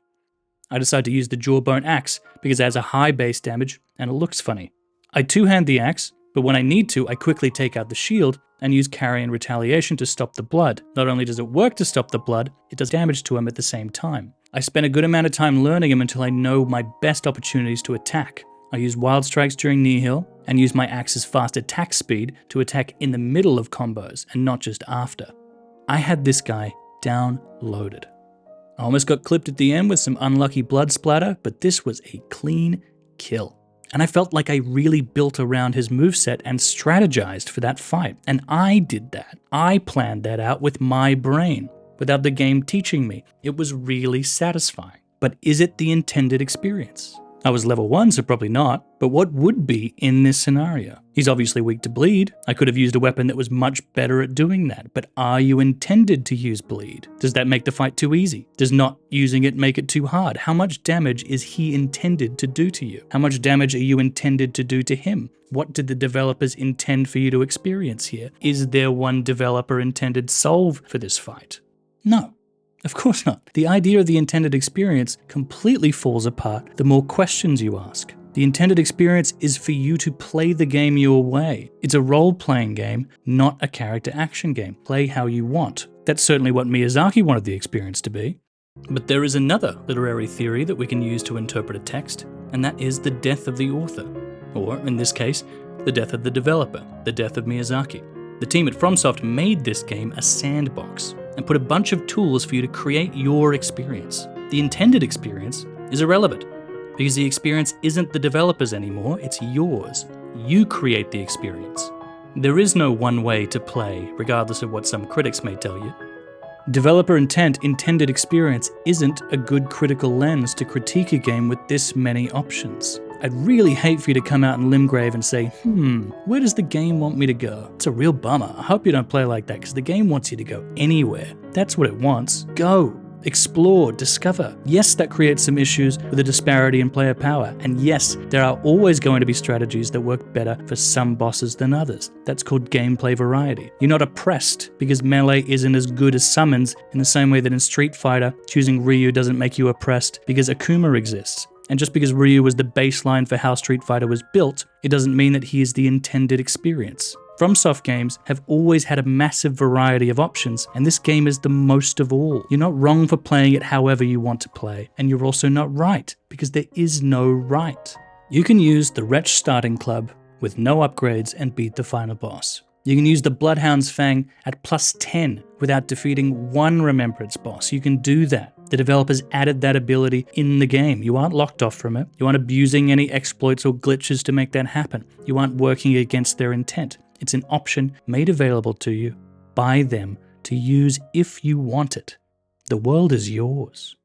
I decide to use the Jawbone Axe because it has a high base damage and it looks funny. I two-hand the axe, but when I need to, I quickly take out the shield and use carry and retaliation to stop the blood. Not only does it work to stop the blood, it does damage to him at the same time. I spend a good amount of time learning him until I know my best opportunities to attack. I use Wild Strikes during knee heal and use my axe's fast attack speed to attack in the middle of combos and not just after. I had this guy downloaded. I almost got clipped at the end with some unlucky blood splatter, but this was a clean kill. And I felt like I really built around his moveset and strategized for that fight. And I did that. I planned that out with my brain, without the game teaching me. It was really satisfying. But is it the intended experience? I was level 1, so probably not, but what would be in this scenario? He's obviously weak to bleed. I could have used a weapon that was much better at doing that, but are you intended to use bleed? Does that make the fight too easy? Does not using it make it too hard? How much damage is he intended to do to you? How much damage are you intended to do to him? What did the developers intend for you to experience here? Is there one developer intended solve for this fight? No. Of course not. The idea of the intended experience completely falls apart the more questions you ask. The intended experience is for you to play the game your way. It's a role-playing game, not a character action game. Play how you want. That's certainly what Miyazaki wanted the experience to be. But there is another literary theory that we can use to interpret a text, and that is the death of the author. Or, in this case, the death of the developer, the death of Miyazaki. The team at FromSoft made this game a sandbox and put a bunch of tools for you to create your experience. The intended experience is irrelevant, because the experience isn't the developer's anymore, it's yours. You create the experience. There is no one way to play, regardless of what some critics may tell you. Developer intent, intended experience isn't a good critical lens to critique a game with this many options. I'd really hate for you to come out in Limgrave and say, where does the game want me to go? It's a real bummer. I hope you don't play like that, because the game wants you to go anywhere. That's what it wants. Go. Explore, discover. Yes, that creates some issues with a disparity in player power. And yes, there are always going to be strategies that work better for some bosses than others. That's called gameplay variety. You're not oppressed because melee isn't as good as summons, in the same way that in Street Fighter, choosing Ryu doesn't make you oppressed because Akuma exists. And just because Ryu was the baseline for how Street Fighter was built, it doesn't mean that he is the intended experience. FromSoft games have always had a massive variety of options, and this game is the most of all. You're not wrong for playing it however you want to play, and you're also not right, because there is no right. You can use the Wretch starting club with no upgrades and beat the final boss. You can use the Bloodhound's Fang at +10 without defeating one Remembrance boss. You can do that. The developers added that ability in the game. You aren't locked off from it. You aren't abusing any exploits or glitches to make that happen. You aren't working against their intent. It's an option made available to you by them to use if you want it. The world is yours.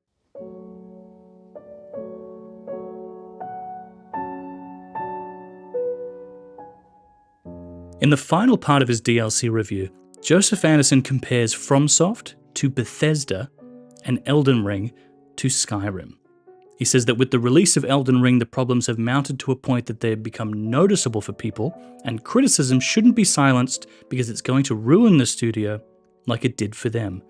In the final part of his DLC review, Joseph Anderson compares FromSoft to Bethesda and Elden Ring to Skyrim. He says that with the release of Elden Ring, the problems have mounted to a point that they have become noticeable for people, and criticism shouldn't be silenced because it's going to ruin the studio like it did for them.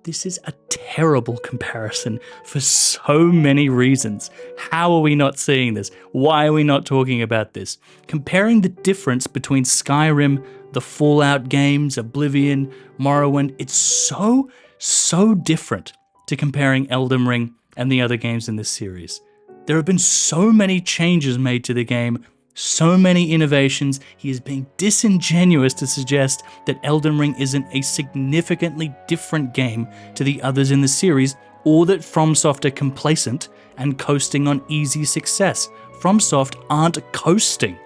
This is a terrible comparison for so many reasons. How are we not seeing this? Why are we not talking about this? Comparing the difference between Skyrim, the Fallout games, Oblivion, Morrowind, it's so different to comparing Elden Ring and the other games in this series. There have been so many changes made to the game, so many innovations. He is being disingenuous to suggest that Elden Ring isn't a significantly different game to the others in the series, or that FromSoft are complacent and coasting on easy success. FromSoft aren't coasting.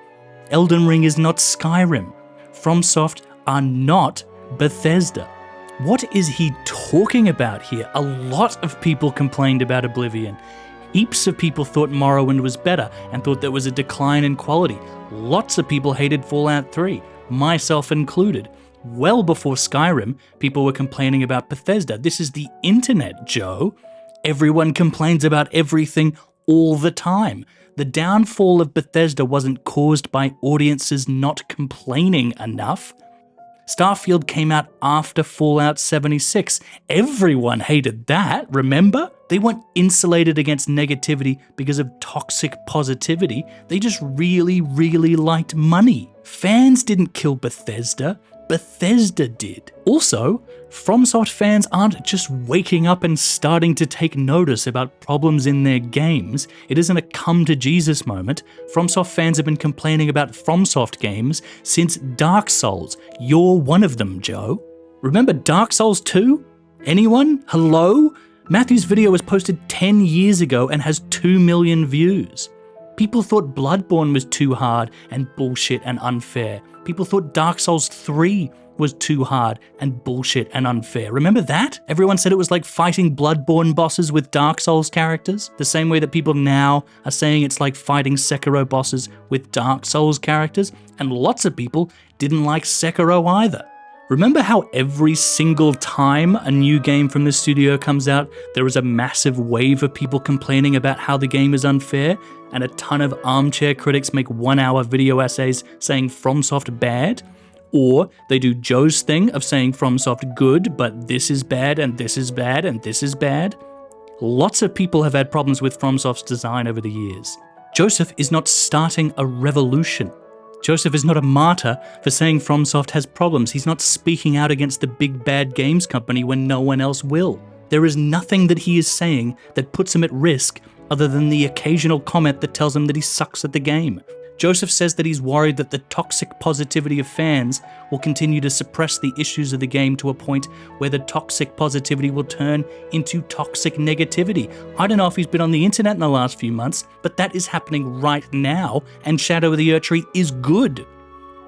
Elden Ring is not Skyrim. FromSoft are not Bethesda. What is he talking about here? A lot of people complained about Oblivion. Heaps of people thought Morrowind was better and thought there was a decline in quality. Lots of people hated Fallout 3, myself included. Well before Skyrim, people were complaining about Bethesda. This is the internet, Joe. Everyone complains about everything all the time. The downfall of Bethesda wasn't caused by audiences not complaining enough. Starfield came out after Fallout 76. Everyone hated that, remember? They weren't insulated against negativity because of toxic positivity. They just really liked money. Fans didn't kill Bethesda. Bethesda did. Also, FromSoft fans aren't just waking up and starting to take notice about problems in their games. It isn't a come-to-Jesus moment. FromSoft fans have been complaining about FromSoft games since Dark Souls. You're one of them, Joe. Remember Dark Souls 2? Anyone? Hello? Matthew's video was posted 10 years ago and has 2 million views. People thought Bloodborne was too hard and bullshit and unfair. People thought Dark Souls 3 was too hard and bullshit and unfair. Remember that? Everyone said it was like fighting Bloodborne bosses with Dark Souls characters, the same way that people now are saying it's like fighting Sekiro bosses with Dark Souls characters, and lots of people didn't like Sekiro either. Remember how every single time a new game from the studio comes out, there is a massive wave of people complaining about how the game is unfair, and a ton of armchair critics make 1-hour video essays saying FromSoft bad? Or they do Joe's thing of saying FromSoft good, but this is bad, and this is bad, and this is bad? Lots of people have had problems with FromSoft's design over the years. Joseph is not starting a revolution. Joseph is not a martyr for saying FromSoft has problems. He's not speaking out against the big bad games company when no one else will. There is nothing that he is saying that puts him at risk other than the occasional comment that tells him that he sucks at the game. Joseph says that he's worried that the toxic positivity of fans will continue to suppress the issues of the game to a point where the toxic positivity will turn into toxic negativity. I don't know if he's been on the internet in the last few months, but that is happening right now, and Shadow of the Erdtree is good.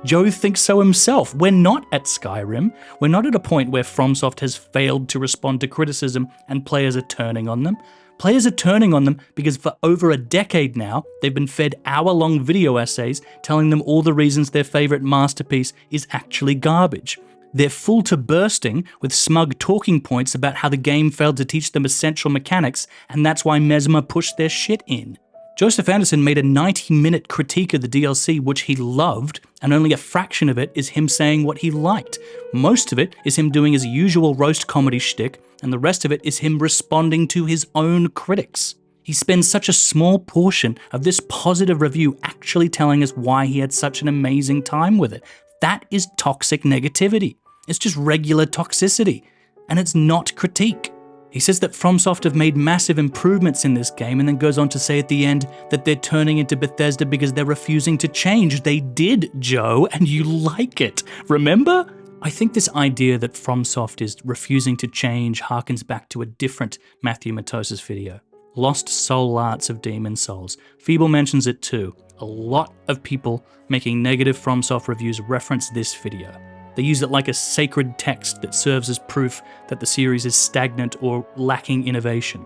Joe thinks so himself. We're not at Skyrim. We're not at a point where FromSoft has failed to respond to criticism and players are turning on them. Players are turning on them because for over a decade now, they've been fed hour-long video essays telling them all the reasons their favourite masterpiece is actually garbage. They're full to bursting with smug talking points about how the game failed to teach them essential mechanics, and that's why Mesmer pushed their shit in. Joseph Anderson made a 90-minute critique of the DLC, which he loved, and only a fraction of it is him saying what he liked. Most of it is him doing his usual roast comedy shtick, and the rest of it is him responding to his own critics. He spends such a small portion of this positive review actually telling us why he had such an amazing time with it. That is toxic negativity. It's just regular toxicity, and it's not critique. He says that FromSoft have made massive improvements in this game and then goes on to say at the end that they're turning into Bethesda because they're refusing to change. They did, Joe, and you like it. Remember? I think this idea that FromSoft is refusing to change harkens back to a different Matthew Matos's video, Lost Soul Arts of Demon Souls. Feeble mentions it too. A lot of people making negative FromSoft reviews reference this video. They use it like a sacred text that serves as proof that the series is stagnant or lacking innovation.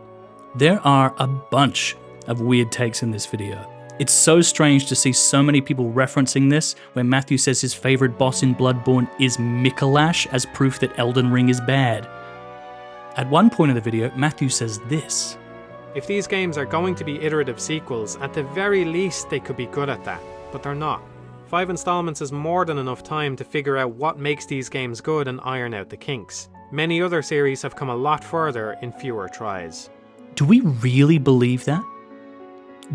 There are a bunch of weird takes in this video. It's so strange to see so many people referencing this, where Matthew says his favourite boss in Bloodborne is Mikolash as proof that Elden Ring is bad. At one point in the video, Matthew says this. If these games are going to be iterative sequels, at the very least they could be good at that, but they're not. 5 installments is more than enough time to figure out what makes these games good and iron out the kinks. Many other series have come a lot further in fewer tries. Do we really believe that?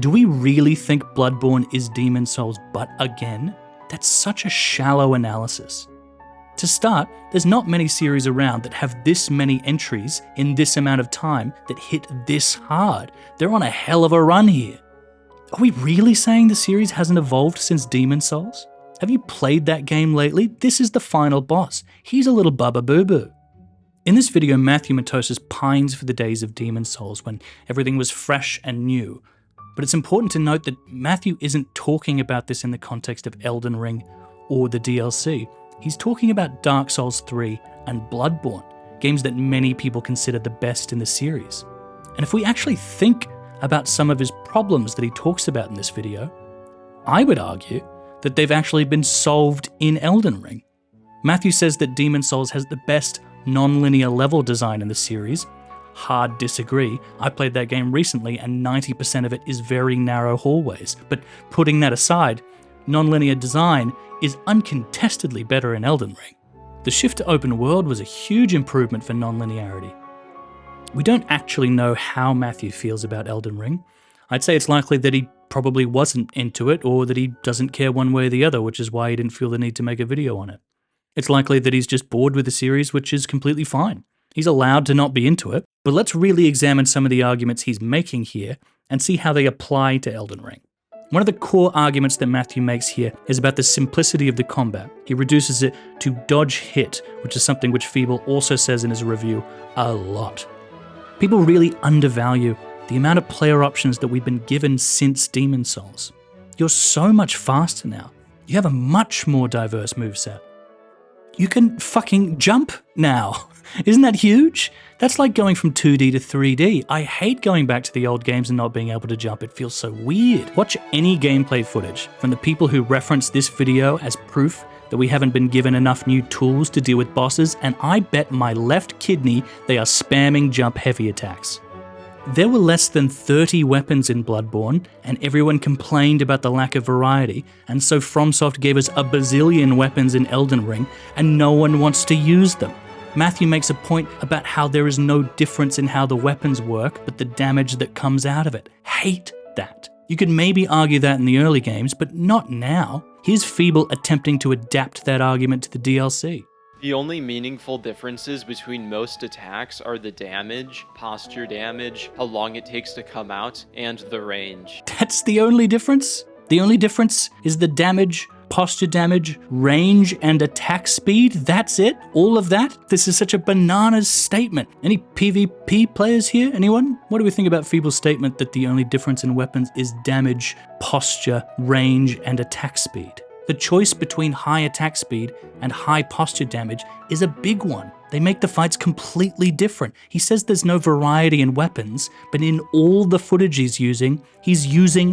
Do we really think Bloodborne is Demon Souls but again? That's such a shallow analysis. To start, there's not many series around that have this many entries in this amount of time that hit this hard. They're on a hell of a run here. Are we really saying the series hasn't evolved since Demon Souls? Have you played that game lately? This is the final boss. He's a little Bubba Boo Boo. In this video, Matthew Matosas pines for the days of Demon Souls when everything was fresh and new. But it's important to note that Matthew isn't talking about this in the context of Elden Ring or the DLC. He's talking about Dark Souls 3 and Bloodborne, games that many people consider the best in the series. And if we actually think about some of his problems that he talks about in this video, I would argue that they've actually been solved in Elden Ring. Matthew says that Demon Souls has the best non-linear level design in the series. Hard disagree. I played that game recently and 90% of it is very narrow hallways. But putting that aside, non-linear design is uncontestedly better in Elden Ring. The shift to open world was a huge improvement for non-linearity. We don't actually know how Matthew feels about Elden Ring. I'd say it's likely that he probably wasn't into it or that he doesn't care one way or the other, which is why he didn't feel the need to make a video on it. It's likely that he's just bored with the series, which is completely fine. He's allowed to not be into it, but let's really examine some of the arguments he's making here and see how they apply to Elden Ring. One of the core arguments that Matthew makes here is about the simplicity of the combat. He reduces it to dodge hit, which is something which Feeble also says in his review a lot. People really undervalue the amount of player options that we've been given since Demon Souls. You're so much faster now. You have a much more diverse moveset. You can fucking jump now. Isn't that huge? That's like going from 2D to 3D. I hate going back to the old games and not being able to jump. It feels so weird. Watch any gameplay footage from the people who reference this video as proof that we haven't been given enough new tools to deal with bosses, and I bet my left kidney they are spamming jump heavy attacks. There were less than 30 weapons in Bloodborne, and everyone complained about the lack of variety, and so FromSoft gave us a bazillion weapons in Elden Ring, and no one wants to use them. Matthew makes a point about how there is no difference in how the weapons work, but the damage that comes out of it. Hate that. You could maybe argue that in the early games, but not now. Here's Feeble attempting to adapt that argument to the DLC. The only meaningful differences between most attacks are the damage, posture damage, how long it takes to come out, and the range. That's the only difference? The only difference is the damage, posture damage, range, and attack speed? That's it? All of that? This is such a bananas statement. Any PvP players here? Anyone? What do we think about Feeble's statement that the only difference in weapons is damage, posture, range, and attack speed? The choice between high attack speed and high posture damage is a big one. They make the fights completely different. He says there's no variety in weapons, but in all the footage he's using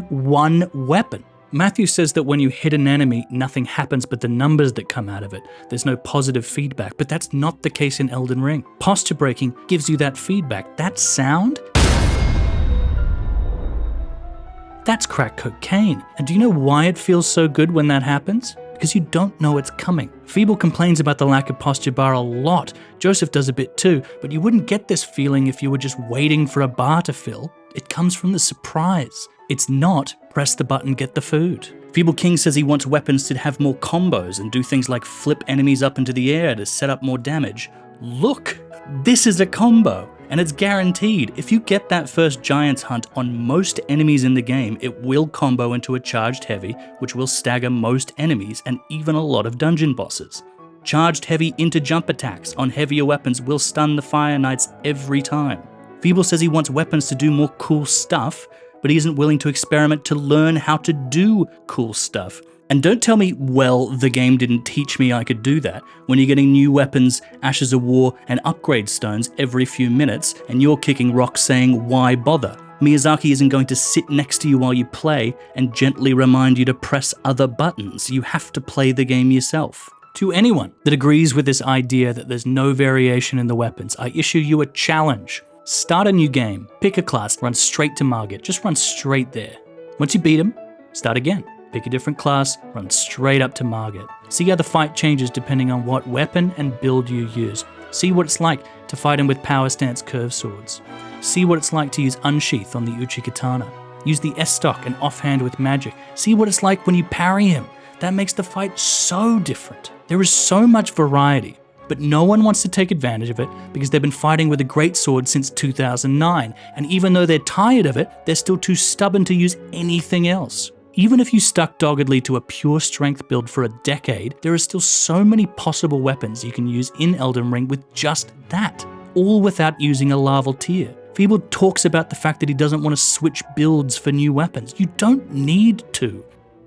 one weapon. Matthew says that when you hit an enemy, nothing happens but the numbers that come out of it. There's no positive feedback, but that's not the case in Elden Ring. Posture breaking gives you that feedback. That sound? That's crack cocaine. And do you know why it feels so good when that happens? Because you don't know it's coming. Feeble complains about the lack of posture bar a lot. Joseph does a bit too, but you wouldn't get this feeling if you were just waiting for a bar to fill. It comes from the surprise. It's not press the button, get the food. Feeble King says he wants weapons to have more combos and do things like flip enemies up into the air to set up more damage. Look, this is a combo. And it's guaranteed. If you get that first Giant's Hunt on most enemies in the game, it will combo into a charged heavy, which will stagger most enemies and even a lot of dungeon bosses. Charged heavy into jump attacks on heavier weapons will stun the Fire Knights every time. Feeble says he wants weapons to do more cool stuff, but he isn't willing to experiment to learn how to do cool stuff. And don't tell me, well, the game didn't teach me I could do that, when you're getting new weapons, Ashes of War, and upgrade stones every few minutes, and you're kicking rocks saying, why bother? Miyazaki isn't going to sit next to you while you play and gently remind you to press other buttons. You have to play the game yourself. To anyone that agrees with this idea that there's no variation in the weapons, I issue you a challenge. Start a new game, pick a class, run straight to Margit, just run straight there. Once you beat him, start again. Pick a different class, run straight up to Margit. See how the fight changes depending on what weapon and build you use. See what it's like to fight him with power stance curved swords. See what it's like to use unsheath on the Uchi Katana. Use the S-stock and offhand with magic. See what it's like when you parry him. That makes the fight so different. There is so much variety, but no one wants to take advantage of it because they've been fighting with a great sword since 2009, and even though they're tired of it, they're still too stubborn to use anything else. Even if you stuck doggedly to a pure strength build for a decade, there are still so many possible weapons you can use in Elden Ring with just that, all without using a larval tier. Feeble talks about the fact that he doesn't want to switch builds for new weapons. You don't need to.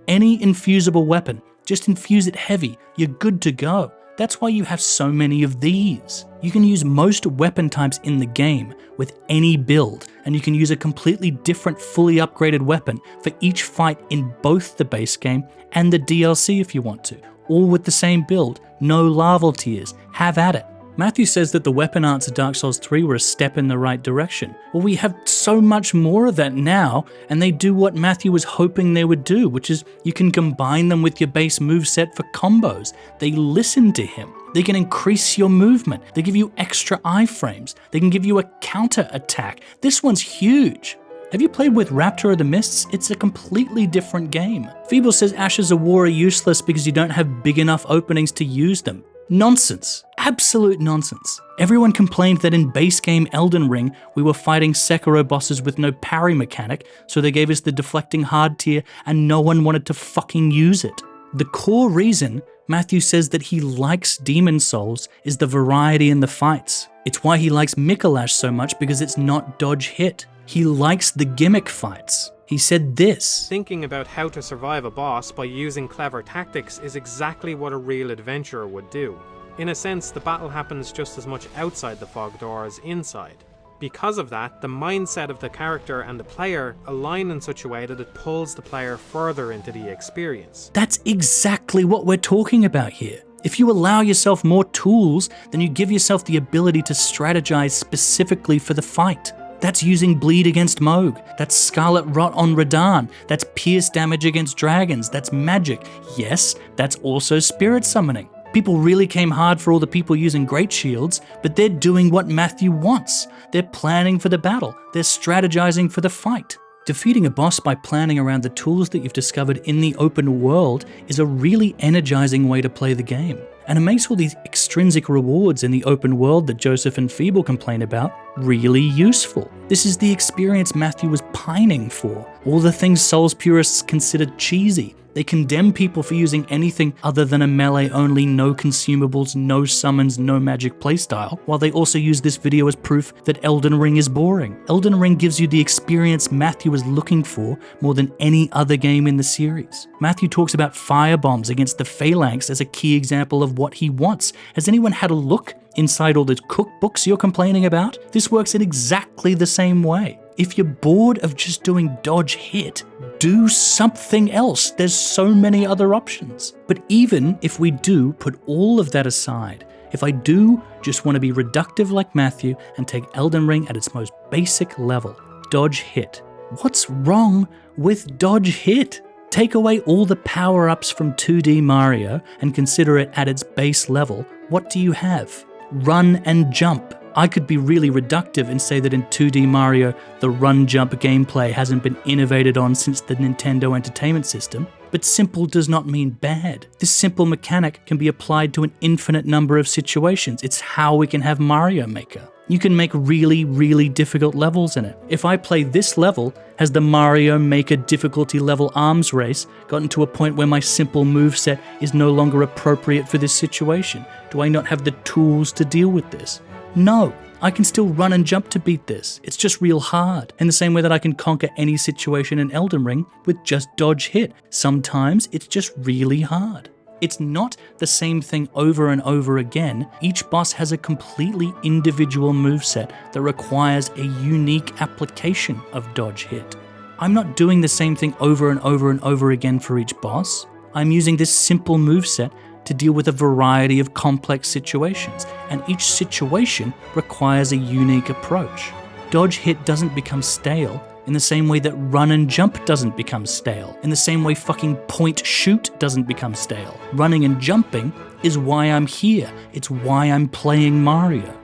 Any infusible weapon, just infuse it heavy, you're good to go. That's why you have so many of these. You can use most weapon types in the game with any build, and you can use a completely different fully upgraded weapon for each fight in both the base game and the DLC if you want to, all with the same build, no larval tiers. Have at it. Matthew says that the weapon arts of Dark Souls 3 were a step in the right direction. Well, we have so much more of that now, and they do what Matthew was hoping they would do, which is you can combine them with your base moveset for combos. They listen to him. They can increase your movement. They give you extra iframes. They can give you a counter attack. This one's huge. Have you played with Raptor of the Mists? It's a completely different game. Feeble says Ashes of War are useless because you don't have big enough openings to use them. Nonsense. Absolute nonsense. Everyone complained that in base game Elden Ring, we were fighting Sekiro bosses with no parry mechanic, so they gave us the deflecting hard tier and no one wanted to fucking use it. The core reason Matthew says that he likes Demon Souls is the variety in the fights. It's why he likes Mikolash so much because it's not dodge hit. He likes the gimmick fights. He said this. Thinking about how to survive a boss by using clever tactics is exactly what a real adventurer would do. In a sense, the battle happens just as much outside the fog door as inside. Because of that, the mindset of the character and the player align in such a way that it pulls the player further into the experience. That's exactly what we're talking about here. If you allow yourself more tools, then you give yourself the ability to strategize specifically for the fight. That's using bleed against Moog. That's Scarlet Rot on Radahn. That's pierce damage against dragons. That's magic. Yes, that's also spirit summoning. People really came hard for all the people using great shields, but they're doing what Matthew wants. They're planning for the battle. They're strategizing for the fight. Defeating a boss by planning around the tools that you've discovered in the open world is a really energizing way to play the game. And it makes all these extrinsic rewards in the open world that Joseph and Feeble complain about really useful. This is the experience Matthew was pining for. All the things Souls purists consider cheesy. They condemn people for using anything other than a melee-only, no consumables, no summons, no magic playstyle, while they also use this video as proof that Elden Ring is boring. Elden Ring gives you the experience Matthew was looking for more than any other game in the series. Matthew talks about firebombs against the Phalanx as a key example of what he wants. Has anyone had a look inside all the cookbooks you're complaining about? This works in exactly the same way. If you're bored of just doing dodge hit, do something else. There's so many other options. But even if we do put all of that aside, if I do just want to be reductive like Matthew and take Elden Ring at its most basic level, dodge hit. What's wrong with dodge hit? Take away all the power-ups from 2D Mario and consider it at its base level. What do you have? Run and jump. I could be really reductive and say that in 2D Mario, the run-jump gameplay hasn't been innovated on since the Nintendo Entertainment System, but simple does not mean bad. This simple mechanic can be applied to an infinite number of situations. It's how we can have Mario Maker. You can make really, really difficult levels in it. If I play this level, has the Mario Maker difficulty level arms race gotten to a point where my simple moveset is no longer appropriate for this situation? Do I not have the tools to deal with this? No, I can still run and jump to beat this. It's just real hard. In the same way that I can conquer any situation in Elden Ring with just dodge hit. Sometimes it's just really hard. It's not the same thing over and over again. Each boss has a completely individual moveset that requires a unique application of dodge hit. I'm not doing the same thing over and over and over again for each boss. I'm using this simple moveset to deal with a variety of complex situations, and each situation requires a unique approach. Dodge hit doesn't become stale in the same way that run and jump doesn't become stale, in the same way fucking point shoot doesn't become stale. Running and jumping is why I'm here. It's why I'm playing Mario.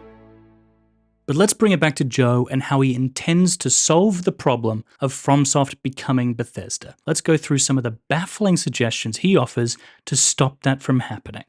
But let's bring it back to Joe and how he intends to solve the problem of FromSoft becoming Bethesda. Let's go through some of the baffling suggestions he offers to stop that from happening.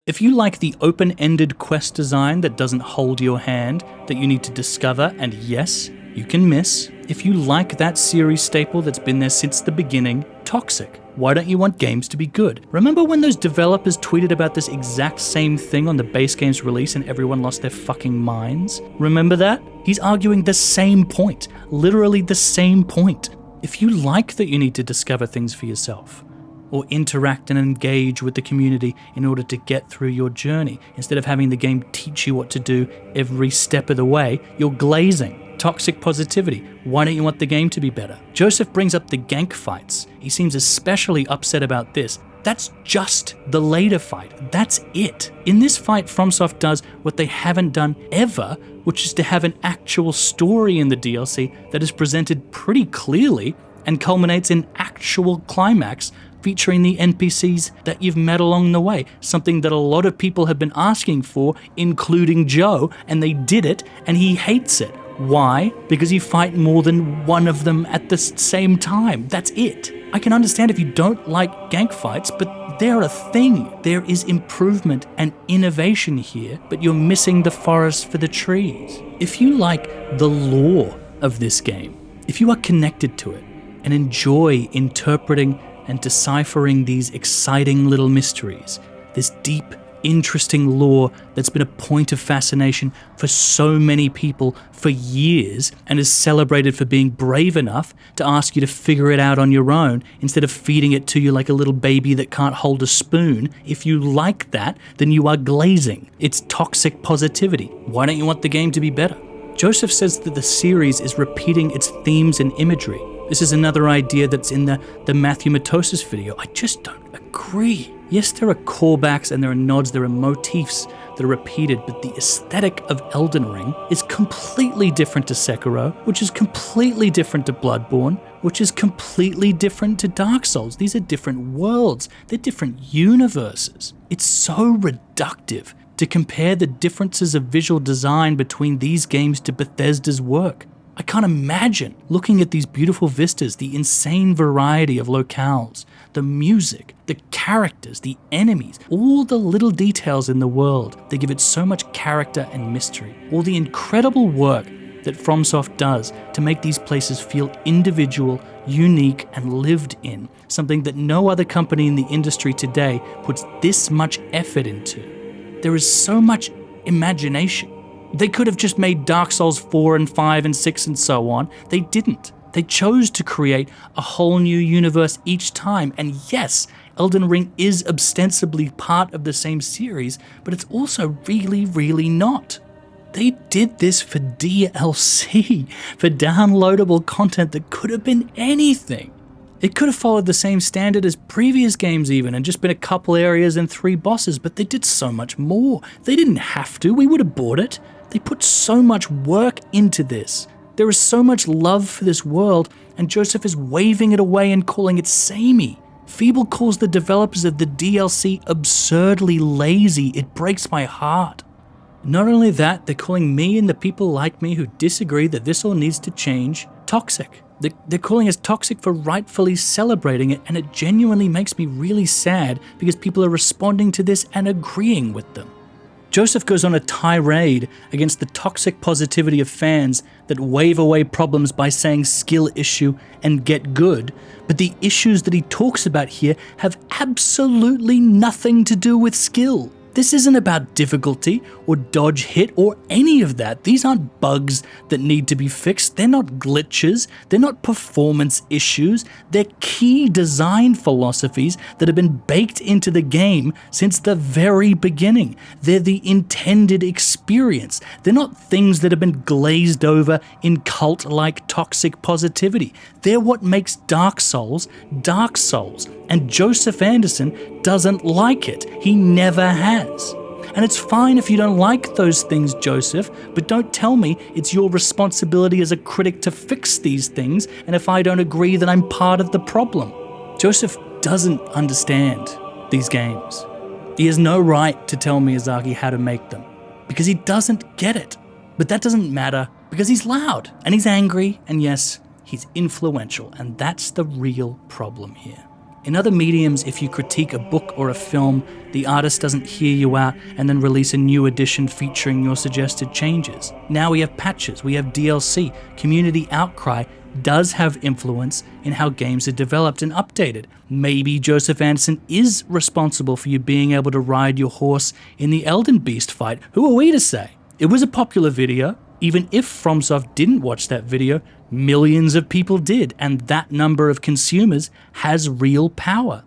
If you like the open-ended quest design that doesn't hold your hand, that you need to discover, and yes, you can miss. If you like that series staple that's been there since the beginning, Toxic. Why don't you want games to be good? Remember when those developers tweeted about this exact same thing on the base game's release and everyone lost their fucking minds? Remember that? He's arguing the same point. Literally the same point. If you like that you need to discover things for yourself, or interact and engage with the community in order to get through your journey, instead of having the game teach you what to do every step of the way, you're glazing. Toxic positivity. Why don't you want the game to be better? Joseph brings up the gank fights. He seems especially upset about this. That's just the later fight. That's it. In this fight, FromSoft does what they haven't done ever, which is to have an actual story in the DLC that is presented pretty clearly and culminates in actual climax featuring the NPCs that you've met along the way, something that a lot of people have been asking for, including Joe, and they did it, and he hates it. Why? Because you fight more than one of them at the same time. That's it. I can understand if you don't like gank fights, but they're a thing. There is improvement and innovation here, but you're missing the forest for the trees. If you like the lore of this game, if you are connected to it and enjoy interpreting and deciphering these exciting little mysteries, this deep, interesting lore that's been a point of fascination for so many people for years and is celebrated for being brave enough to ask you to figure it out on your own instead of feeding it to you like a little baby that can't hold a spoon. If you like that, then you are glazing. It's toxic positivity. Why don't you want the game to be better? Joseph says that the series is repeating its themes and imagery. This is another idea that's in the Matthew Matosis video. I just don't agree. Yes, there are callbacks and there are nods, there are motifs that are repeated, but the aesthetic of Elden Ring is completely different to Sekiro, which is completely different to Bloodborne, which is completely different to Dark Souls. These are different worlds. They're different universes. It's so reductive to compare the differences of visual design between these games to Bethesda's work. I can't imagine looking at these beautiful vistas, the insane variety of locales, the music, the characters, the enemies, all the little details in the world that give it so much character and mystery, all the incredible work that FromSoft does to make these places feel individual, unique, and lived in, something that no other company in the industry today puts this much effort into. There is so much imagination. They could have just made Dark Souls 4 and 5 and 6 and so on. They didn't. They chose to create a whole new universe each time. And yes, Elden Ring is ostensibly part of the same series, but it's also really, really not. They did this for DLC, for downloadable content that could have been anything. It could have followed the same standard as previous games even and just been a couple areas and 3 bosses, but they did so much more. They didn't have to, we would have bought it. They put so much work into this. There is so much love for this world, and Joseph is waving it away and calling it samey. Feeble calls the developers of the DLC absurdly lazy. It breaks my heart. Not only that, they're calling me and the people like me who disagree that this all needs to change toxic. They're calling us toxic for rightfully celebrating it, and it genuinely makes me really sad because people are responding to this and agreeing with them. Joseph goes on a tirade against the toxic positivity of fans that wave away problems by saying skill issue and get good, but the issues that he talks about here have absolutely nothing to do with skill. This isn't about difficulty or dodge hit or any of that. These aren't bugs that need to be fixed. They're not glitches. They're not performance issues. They're key design philosophies that have been baked into the game since the very beginning. They're the intended experience. They're not things that have been glazed over in cult-like toxic positivity. They're what makes Dark Souls Dark Souls. And Joseph Anderson doesn't like it. He never has. And it's fine if you don't like those things, Joseph, but don't tell me it's your responsibility as a critic to fix these things, and if I don't agree, then I'm part of the problem. Joseph doesn't understand these games. He has no right to tell Miyazaki how to make them, because he doesn't get it. But that doesn't matter, because he's loud, and he's angry, and yes, he's influential, and that's the real problem here. In other mediums, if you critique a book or a film, the artist doesn't hear you out and then release a new edition featuring your suggested changes. Now we have patches, we have DLC. Community outcry does have influence in how games are developed and updated. Maybe Joseph Anderson is responsible for you being able to ride your horse in the Elden Beast fight. Who are we to say? It was a popular video. Even if FromSoft didn't watch that video, millions of people did, and that number of consumers has real power.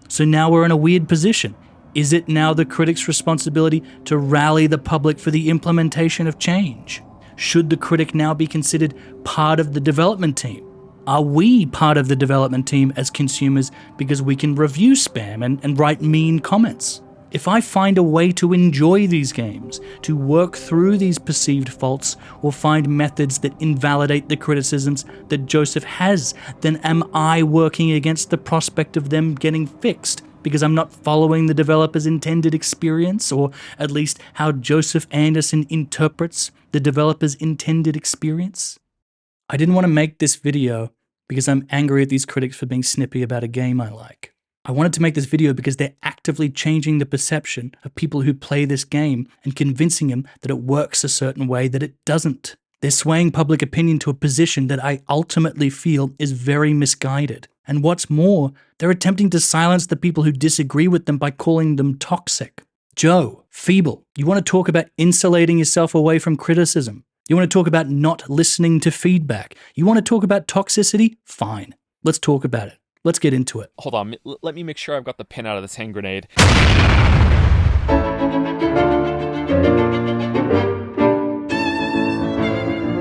So now we're in a weird position. Is it now the critic's responsibility to rally the public for the implementation of change? Should the critic now be considered part of the development team? Are we part of the development team as consumers because we can review spam and write mean comments? If I find a way to enjoy these games, to work through these perceived faults, or find methods that invalidate the criticisms that Joseph has, then am I working against the prospect of them getting fixed because I'm not following the developer's intended experience, or at least how Joseph Anderson interprets the developer's intended experience? I didn't want to make this video because I'm angry at these critics for being snippy about a game I like. I wanted to make this video because they're actively changing the perception of people who play this game and convincing them that it works a certain way that it doesn't. They're swaying public opinion to a position that I ultimately feel is very misguided. And what's more, they're attempting to silence the people who disagree with them by calling them toxic. Joe, Feeble, you want to talk about insulating yourself away from criticism? You want to talk about not listening to feedback? You want to talk about toxicity? Fine. Let's talk about it. Let's get into it. Hold on, let me make sure I've got the pin out of this hand grenade.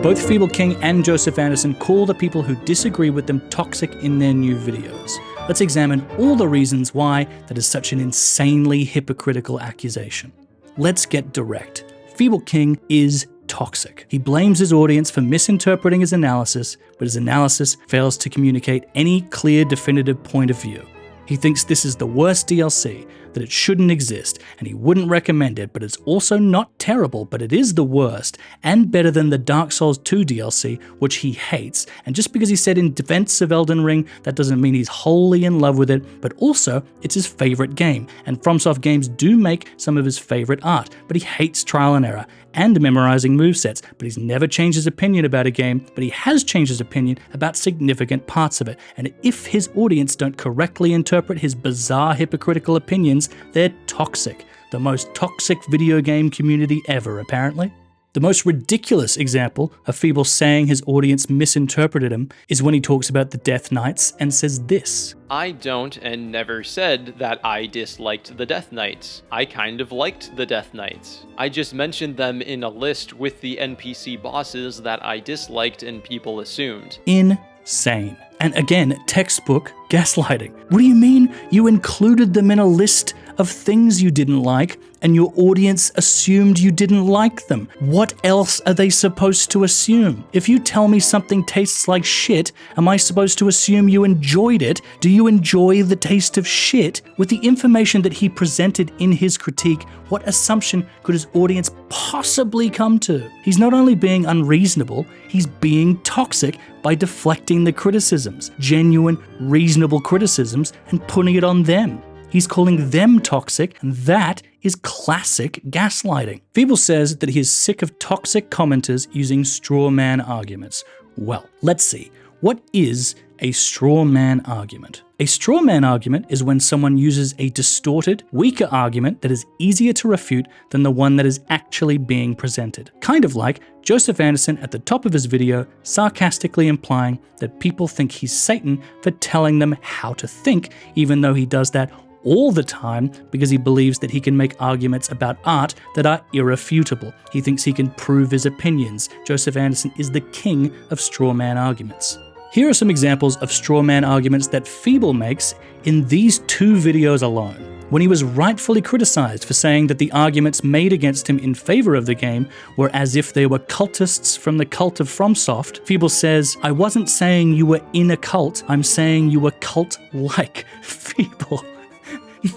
Both Feeble King and Joseph Anderson call the people who disagree with them toxic in their new videos. Let's examine all the reasons why that is such an insanely hypocritical accusation. Let's get direct. Feeble King is toxic. He blames his audience for misinterpreting his analysis, but his analysis fails to communicate any clear, definitive point of view. He thinks this is the worst DLC, that it shouldn't exist, and he wouldn't recommend it, but it's also not terrible, but it is the worst, and better than the Dark Souls 2 DLC, which he hates. And just because he said in defense of Elden Ring, that doesn't mean he's wholly in love with it, but also it's his favorite game, and FromSoft games do make some of his favorite art, but he hates trial and error and memorizing movesets, but he's never changed his opinion about a game, but he has changed his opinion about significant parts of it. And if his audience don't correctly interpret his bizarre hypocritical opinions, they're toxic. The most toxic video game community ever, apparently. The most ridiculous example of Feeble saying his audience misinterpreted him is when he talks about the Death Knights and says this. I don't and never said that I disliked the Death Knights. I kind of liked the Death Knights. I just mentioned them in a list with the NPC bosses that I disliked and people assumed. Insane. And again, textbook gaslighting. What do you mean you included them in a list of things you didn't like and your audience assumed you didn't like them? What else are they supposed to assume? If you tell me something tastes like shit, am I supposed to assume you enjoyed it? Do you enjoy the taste of shit? With the information that he presented in his critique, what assumption could his audience possibly come to? He's not only being unreasonable, he's being toxic by deflecting the criticisms, genuine, reasonable criticisms, and putting it on them. He's calling them toxic, and that is classic gaslighting. Feeble says that he is sick of toxic commenters using straw man arguments. Well, let's see. What is a straw man argument? A straw man argument is when someone uses a distorted, weaker argument that is easier to refute than the one that is actually being presented. Kind of like Joseph Anderson at the top of his video sarcastically implying that people think he's Satan for telling them how to think, even though he does that all the time because he believes that he can make arguments about art that are irrefutable. He thinks he can prove his opinions. Joseph Anderson is the king of straw man arguments. Here are some examples of straw man arguments that Feeble makes in these 2 videos alone. When he was rightfully criticized for saying that the arguments made against him in favor of the game were as if they were cultists from the cult of FromSoft, Feeble says, I wasn't saying you were in a cult, I'm saying you were cult-like. Feeble.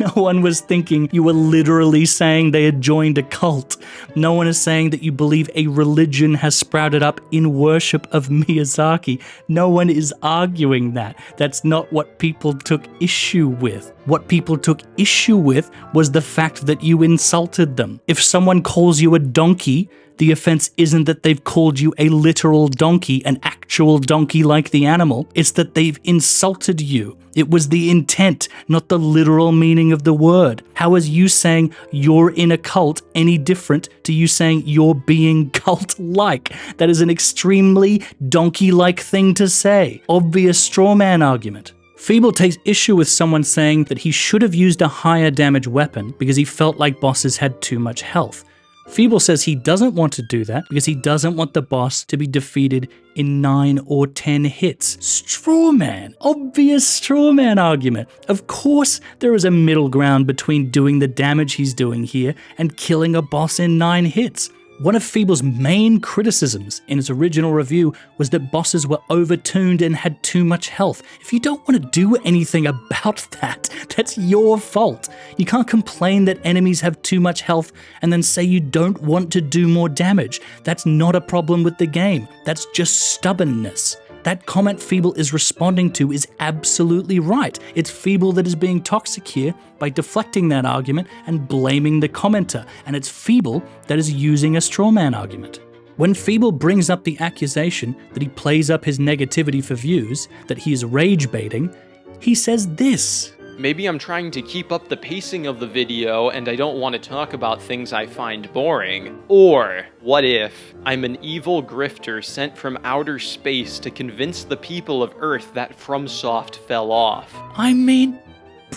No one was thinking you were literally saying they had joined a cult. No one is saying that you believe a religion has sprouted up in worship of Miyazaki. No one is arguing that. That's not what people took issue with. What people took issue with was the fact that you insulted them. If someone calls you a donkey, the offense isn't that they've called you a literal donkey, an actual donkey like the animal. It's that they've insulted you. It was the intent, not the literal meaning of the word. How is you saying you're in a cult any different to you saying you're being cult-like? That is an extremely donkey-like thing to say. Obvious straw man argument. Feeble takes issue with someone saying that he should have used a higher damage weapon because he felt like bosses had too much health. Feeble says he doesn't want to do that because he doesn't want the boss to be defeated in 9 or 10 hits. Strawman. Obvious strawman argument. Of course there is a middle ground between doing the damage he's doing here and killing a boss in 9 hits. One of Feeble's main criticisms in his original review was that bosses were overtuned and had too much health. If you don't want to do anything about that, that's your fault. You can't complain that enemies have too much health and then say you don't want to do more damage. That's not a problem with the game. That's just stubbornness. That comment Feeble is responding to is absolutely right. It's Feeble that is being toxic here by deflecting that argument and blaming the commenter, and it's Feeble that is using a strawman argument. When Feeble brings up the accusation that he plays up his negativity for views, that he is rage baiting, he says this. Maybe I'm trying to keep up the pacing of the video and I don't want to talk about things I find boring. Or, what if I'm an evil grifter sent from outer space to convince the people of Earth that FromSoft fell off? I mean,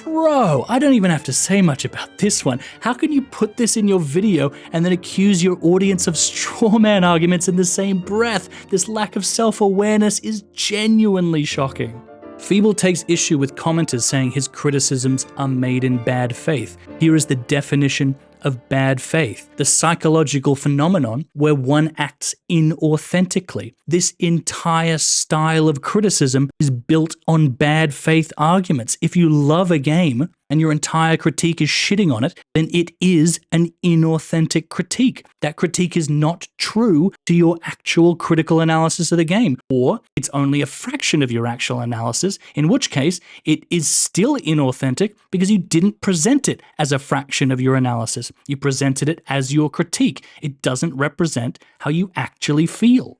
bro, I don't even have to say much about this one. How can you put this in your video and then accuse your audience of strawman arguments in the same breath? This lack of self-awareness is genuinely shocking. Feeble takes issue with commenters saying his criticisms are made in bad faith. Here is the definition of bad faith: the psychological phenomenon where one acts inauthentically. This entire style of criticism is built on bad faith arguments. If you love a game, and your entire critique is shitting on it, then it is an inauthentic critique. That critique is not true to your actual critical analysis of the game, or it's only a fraction of your actual analysis, in which case it is still inauthentic because you didn't present it as a fraction of your analysis. You presented it as your critique. It doesn't represent how you actually feel.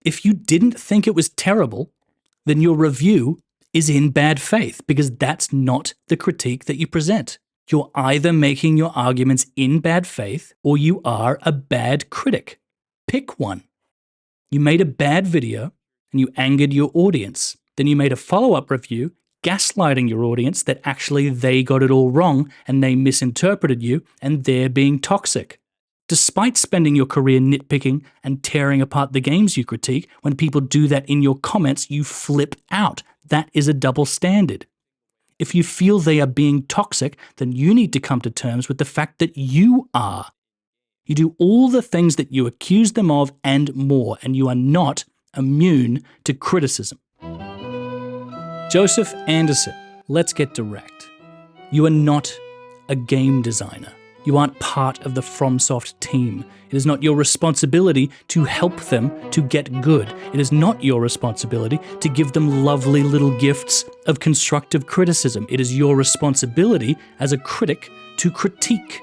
If you didn't think it was terrible, then your review is in bad faith, because that's not the critique that you present. You're either making your arguments in bad faith or you are a bad critic. Pick one. You made a bad video and you angered your audience. Then you made a follow-up review gaslighting your audience that actually they got it all wrong and they misinterpreted you and they're being toxic. Despite spending your career nitpicking and tearing apart the games you critique, when people do that in your comments, you flip out. That is a double standard. If you feel they are being toxic, then you need to come to terms with the fact that you are. You do all the things that you accuse them of and more, and you are not immune to criticism. Joseph Anderson, let's get direct. You are not a game designer. You aren't part of the FromSoft team. It is not your responsibility to help them to get good. It is not your responsibility to give them lovely little gifts of constructive criticism. It is your responsibility as a critic to critique.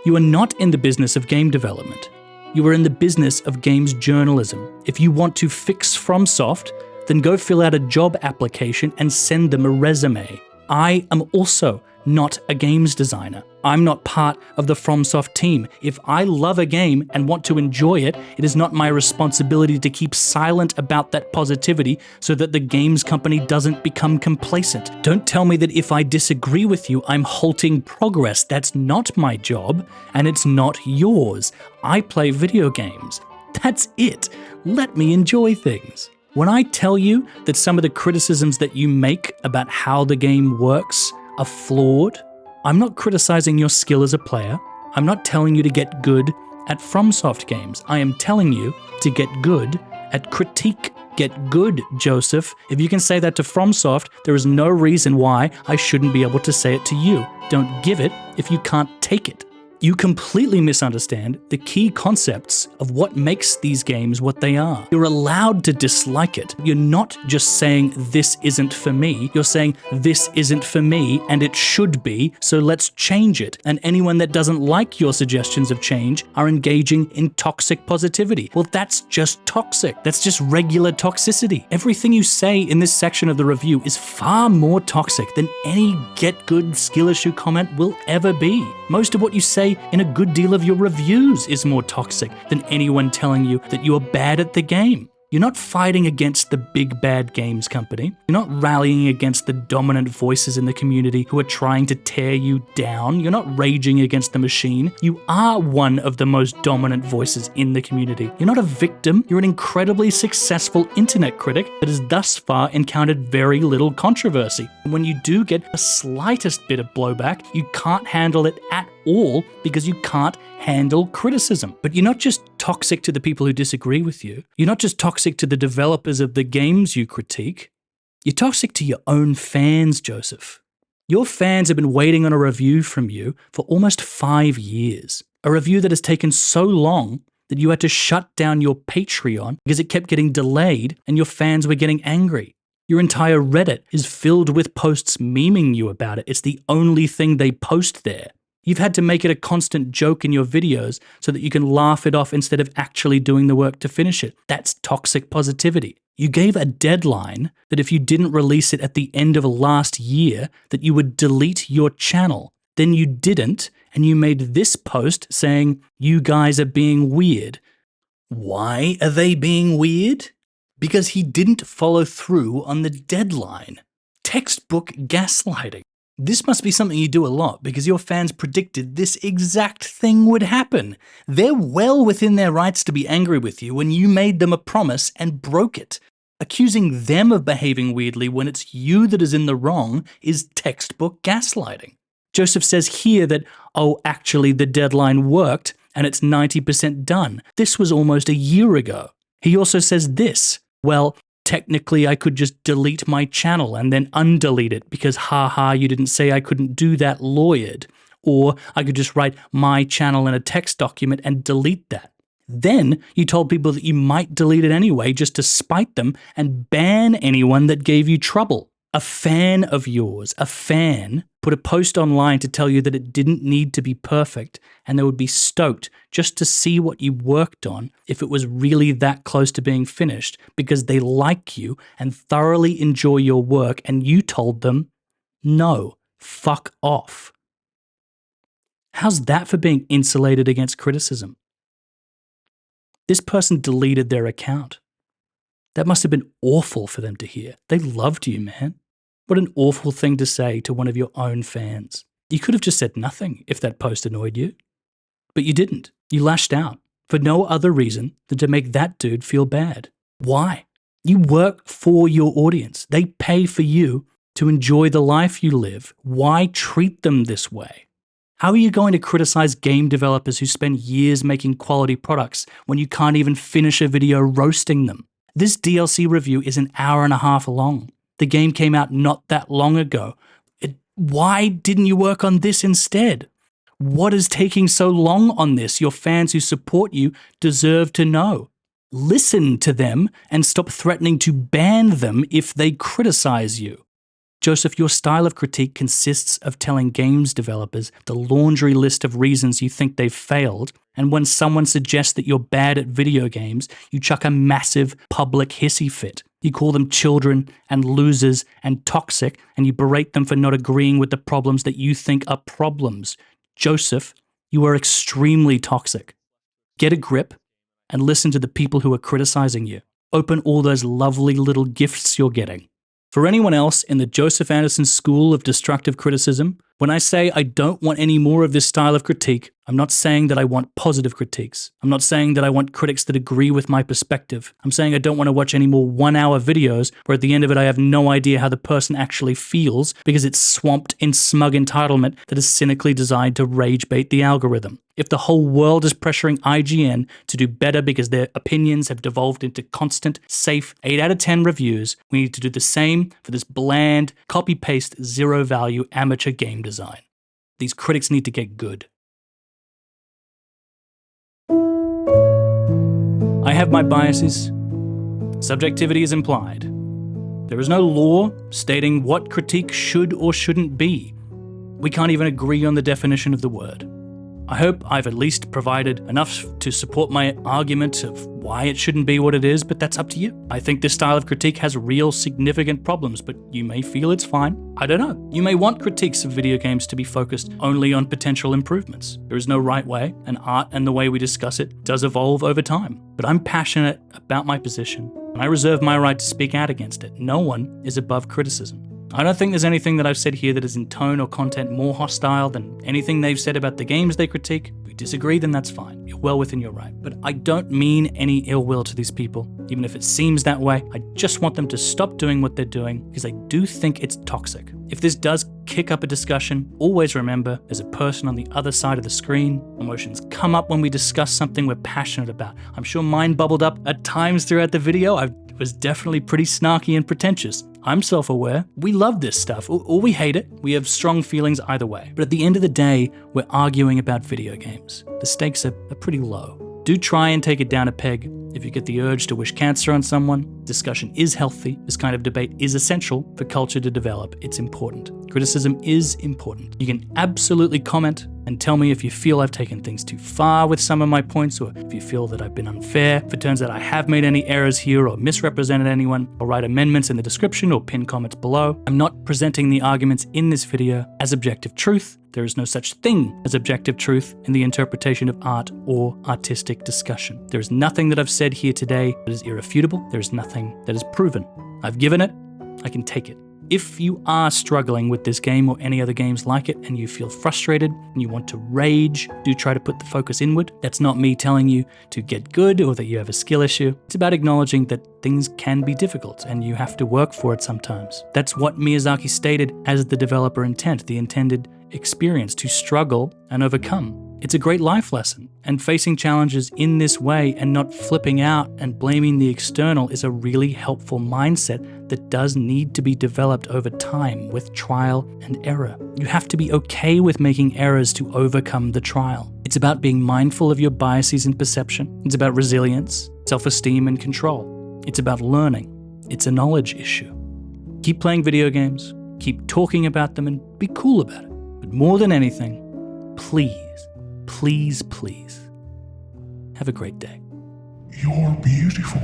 You are not in the business of game development. You are in the business of games journalism. If you want to fix FromSoft, then go fill out a job application and send them a resume. I am also not a games designer. I'm not part of the FromSoft team. If I love a game and want to enjoy it, it is not my responsibility to keep silent about that positivity so that the games company doesn't become complacent. Don't tell me that if I disagree with you, I'm halting progress. That's not my job, and it's not yours. I play video games. That's it. Let me enjoy things. When I tell you that some of the criticisms that you make about how the game works are flawed, I'm not criticizing your skill as a player. I'm not telling you to get good at FromSoft games. I am telling you to get good at critique. Get good, Joseph. If you can say that to FromSoft, there is no reason why I shouldn't be able to say it to you. Don't give it if you can't take it. You completely misunderstand the key concepts of what makes these games what they are. You're allowed to dislike it. You're not just saying, this isn't for me. You're saying, this isn't for me, and it should be, so let's change it. And anyone that doesn't like your suggestions of change are engaging in toxic positivity. Well, that's just toxic. That's just regular toxicity. Everything you say in this section of the review is far more toxic than any get good skill issue comment will ever be. Most of what you say in a good deal of your reviews is more toxic than anyone telling you that you are bad at the game. You're not fighting against the big bad games company. You're not rallying against the dominant voices in the community who are trying to tear you down. You're not raging against the machine. You are one of the most dominant voices in the community. You're not a victim. You're an incredibly successful internet critic that has thus far encountered very little controversy. And when you do get the slightest bit of blowback, you can't handle it at all because you can't handle criticism. But you're not just toxic to the people who disagree with you. You're not just toxic to the developers of the games you critique. You're toxic to your own fans, Joseph. Your fans have been waiting on a review from you for almost 5 years. A review that has taken so long that you had to shut down your Patreon because it kept getting delayed and your fans were getting angry. Your entire Reddit is filled with posts memeing you about it. It's the only thing they post there. You've had to make it a constant joke in your videos so that you can laugh it off instead of actually doing the work to finish it. That's toxic positivity. You gave a deadline that if you didn't release it at the end of last year, that you would delete your channel. Then you didn't, and you made this post saying, you guys are being weird. Why are they being weird? Because he didn't follow through on the deadline. Textbook gaslighting. This must be something you do a lot because your fans predicted this exact thing would happen. They're well within their rights to be angry with you when you made them a promise and broke it. Accusing them of behaving weirdly when it's you that is in the wrong is textbook gaslighting. Joseph says here that, oh, actually the deadline worked and it's 90% done. This was almost a year ago. He also says this, well, technically I could just delete my channel and then undelete it because haha, you didn't say I couldn't do that, lawyered. Or I could just write my channel in a text document and delete that. Then you told people that you might delete it anyway just to spite them and ban anyone that gave you trouble. A fan of yours, a fan, put a post online to tell you that it didn't need to be perfect and they would be stoked just to see what you worked on if it was really that close to being finished because they like you and thoroughly enjoy your work, and you told them, no, fuck off. How's that for being insulated against criticism? This person deleted their account. That must have been awful for them to hear. They loved you, man. What an awful thing to say to one of your own fans. You could have just said nothing if that post annoyed you. But you didn't. You lashed out for no other reason than to make that dude feel bad. Why? You work for your audience. They pay for you to enjoy the life you live. Why treat them this way? How are you going to criticize game developers who spend years making quality products when you can't even finish a video roasting them? This DLC review is an hour and a half long. The game came out not that long ago. Why didn't you work on this instead? What is taking so long on this? Your fans who support you deserve to know. Listen to them and stop threatening to ban them if they criticize you. Joseph, your style of critique consists of telling games developers the laundry list of reasons you think they've failed, and when someone suggests that you're bad at video games, you chuck a massive public hissy fit. You call them children and losers and toxic, and you berate them for not agreeing with the problems that you think are problems. Joseph, you are extremely toxic. Get a grip and listen to the people who are criticizing you. Open all those lovely little gifts you're getting. For anyone else in the Joseph Anderson school of destructive criticism, when I say I don't want any more of this style of critique, I'm not saying that I want positive critiques. I'm not saying that I want critics that agree with my perspective. I'm saying I don't want to watch any more 1-hour videos where at the end of it I have no idea how the person actually feels because it's swamped in smug entitlement that is cynically designed to rage bait the algorithm. If the whole world is pressuring IGN to do better because their opinions have devolved into constant, safe 8 out of 10 reviews, we need to do the same for this bland, copy-paste, zero-value amateur game design. These critics need to get good. I have my biases. Subjectivity is implied. There is no law stating what critique should or shouldn't be. We can't even agree on the definition of the word. I hope I've at least provided enough to support my argument of why it shouldn't be what it is, but that's up to you. I think this style of critique has real significant problems, but you may feel it's fine. I don't know. You may want critiques of video games to be focused only on potential improvements. There is no right way, and art and the way we discuss it does evolve over time. But I'm passionate about my position, and I reserve my right to speak out against it. No one is above criticism. I don't think there's anything that I've said here that is in tone or content more hostile than anything they've said about the games they critique. If we disagree, then that's fine. You're well within your right. But I don't mean any ill will to these people. Even if it seems that way, I just want them to stop doing what they're doing because I do think it's toxic. If this does kick up a discussion, always remember there's a person on the other side of the screen. Emotions come up when we discuss something we're passionate about. I'm sure mine bubbled up at times throughout the video. I was definitely pretty snarky and pretentious. I'm self-aware. We love this stuff, or we hate it. We have strong feelings either way. But at the end of the day, we're arguing about video games. The stakes are pretty low. Do try and take it down a peg if you get the urge to wish cancer on someone. Discussion is healthy. This kind of debate is essential for culture to develop. It's important. Criticism is important. You can absolutely comment and tell me if you feel I've taken things too far with some of my points, or if you feel that I've been unfair. If it turns out I have made any errors here or misrepresented anyone, I'll write amendments in the description or pin comments below. I'm not presenting the arguments in this video as objective truth. There is no such thing as objective truth in the interpretation of art or artistic discussion. There is nothing that I've said here today that is irrefutable. There is nothing that is proven. I've given it, I can take it. If you are struggling with this game or any other games like it and you feel frustrated and you want to rage, do try to put the focus inward. That's not me telling you to get good or that you have a skill issue. It's about acknowledging that things can be difficult and you have to work for it sometimes. That's what Miyazaki stated as the developer intent, the intended experience to struggle and overcome. It's a great life lesson, and facing challenges in this way and not flipping out and blaming the external is a really helpful mindset that does need to be developed over time with trial and error. You have to be okay with making errors to overcome the trial. It's about being mindful of your biases and perception. It's about resilience, self-esteem, and control. It's about learning. It's a knowledge issue. Keep playing video games, keep talking about them, and be cool about it. But more than anything, please, please, please, have a great day. You're beautiful.